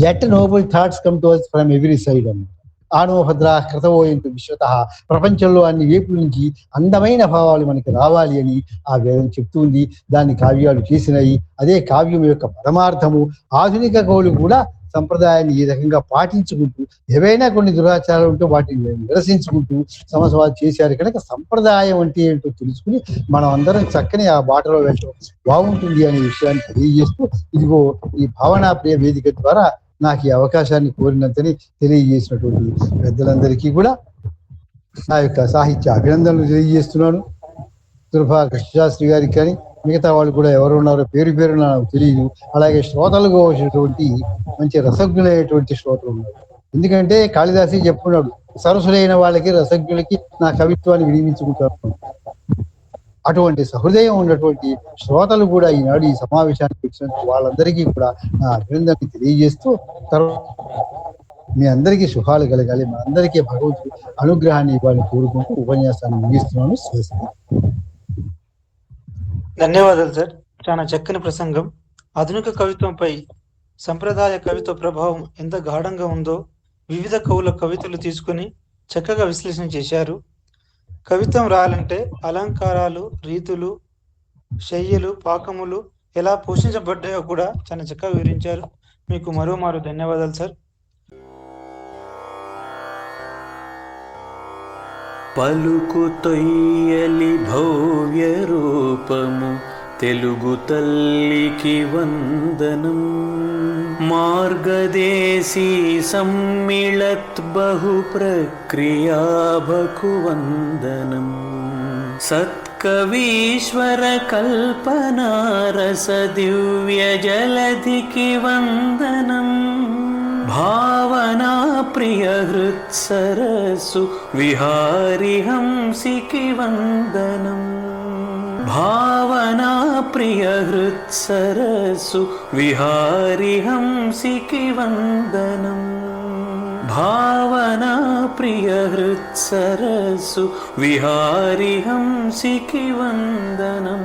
Let noble thoughts come to us from every side అన్నమాట. ఆనోభద్ర కృతవోయంతు విశ్వత, ప్రపంచంలో అన్ని వైపుల నుంచి అందమైన భావాలు మనకి రావాలి అని ఆ వేదం చెప్తుంది. దాన్ని కావ్యాలు చేసినాయి. అదే కావ్యం యొక్క పరమార్థము. ఆధునిక కవులు కూడా సంప్రదాయాన్ని ఈ రకంగా పాటించుకుంటూ, ఏవైనా కొన్ని దురాచారాలు ఉంటే వాటిని నిరసించుకుంటూ సమసవాలు చేశారు. కనుక సంప్రదాయం అంటే ఏంటో తెలుసుకుని మనం అందరం చక్కని ఆ బాటలో వెళ్ళడం బాగుంటుంది అనే విషయాన్ని తెలియజేస్తూ, ఇదిగో ఈ భావనా ప్రియ వేదిక ద్వారా నాకు ఈ అవకాశాన్ని కోరినంతని తెలియజేసినటువంటి పెద్దలందరికీ కూడా నా యొక్క సాహిత్య అభినందనలు తెలియజేస్తున్నాను. దుర్భా కృష్ణశాస్త్రి గారికి కానీ మిగతా వాళ్ళు కూడా ఎవరు ఉన్నారో పేరు పేరు నాకు తెలియదు. అలాగే శ్రోతలుగా వచ్చినటువంటి మంచి రసజ్ఞులైనటువంటి శ్రోతలు ఉన్నారు. ఎందుకంటే కాళిదాసి చెప్పుకున్నాడు, సరసులైన వాళ్ళకి రసజ్ఞులకి నా కవిత్వాన్ని వినిపించుకుంటాను. అటువంటి సహృదయం ఉన్నటువంటి శ్రోతలు కూడా ఈనాడు ఈ సమావేశానికి వచ్చినట్టు వాళ్ళందరికీ కూడా నా అభినందనని తెలియజేస్తూ, తర్వాత మీ అందరికీ శుభాలు కలగాలి, మా అందరికీ భగవంతుడు అనుగ్రహాన్ని ఇవ్వాలని కోరుకుంటూ ఉపన్యాసాన్ని ముగిస్తున్నాను. స్వస్తి. ధన్యవాదాలు సార్. చాలా చక్కని ప్రసంగం. ఆధునిక కవిత్వంపై సంప్రదాయ కవిత్వ ప్రభావం ఎంత గాఢంగా ఉందో వివిధ కవుల కవితలు తీసుకుని చక్కగా విశ్లేషణ చేశారు. కవిత్వం రాయాలంటే అలంకారాలు, రీతులు, శయ్యలు, పాకములు ఎలా పోషించబడ్డాయో కూడా చాలా చక్కగా వివరించారు. మీకు మరోమారు ధన్యవాదాలు సార్. పలుకు తొయ్యలి భవ్య రూపము తెలుగు తల్లికి వందనం. మార్గదేశీ సమ్మిళత్ బహు ప్రక్రియాభకు వందనం. సత్కవీశ్వర కల్పనా రస దివ్య జలధికి వందనం. భావనా ప్రియ హృత్సరసు విహారి హంసికి వందనం. భావనా ప్రియ హృత్సరసు విహారి హంసికి వందనం. భావనా ప్రియ హృత్సరసు విహారి హంసికి వందనం.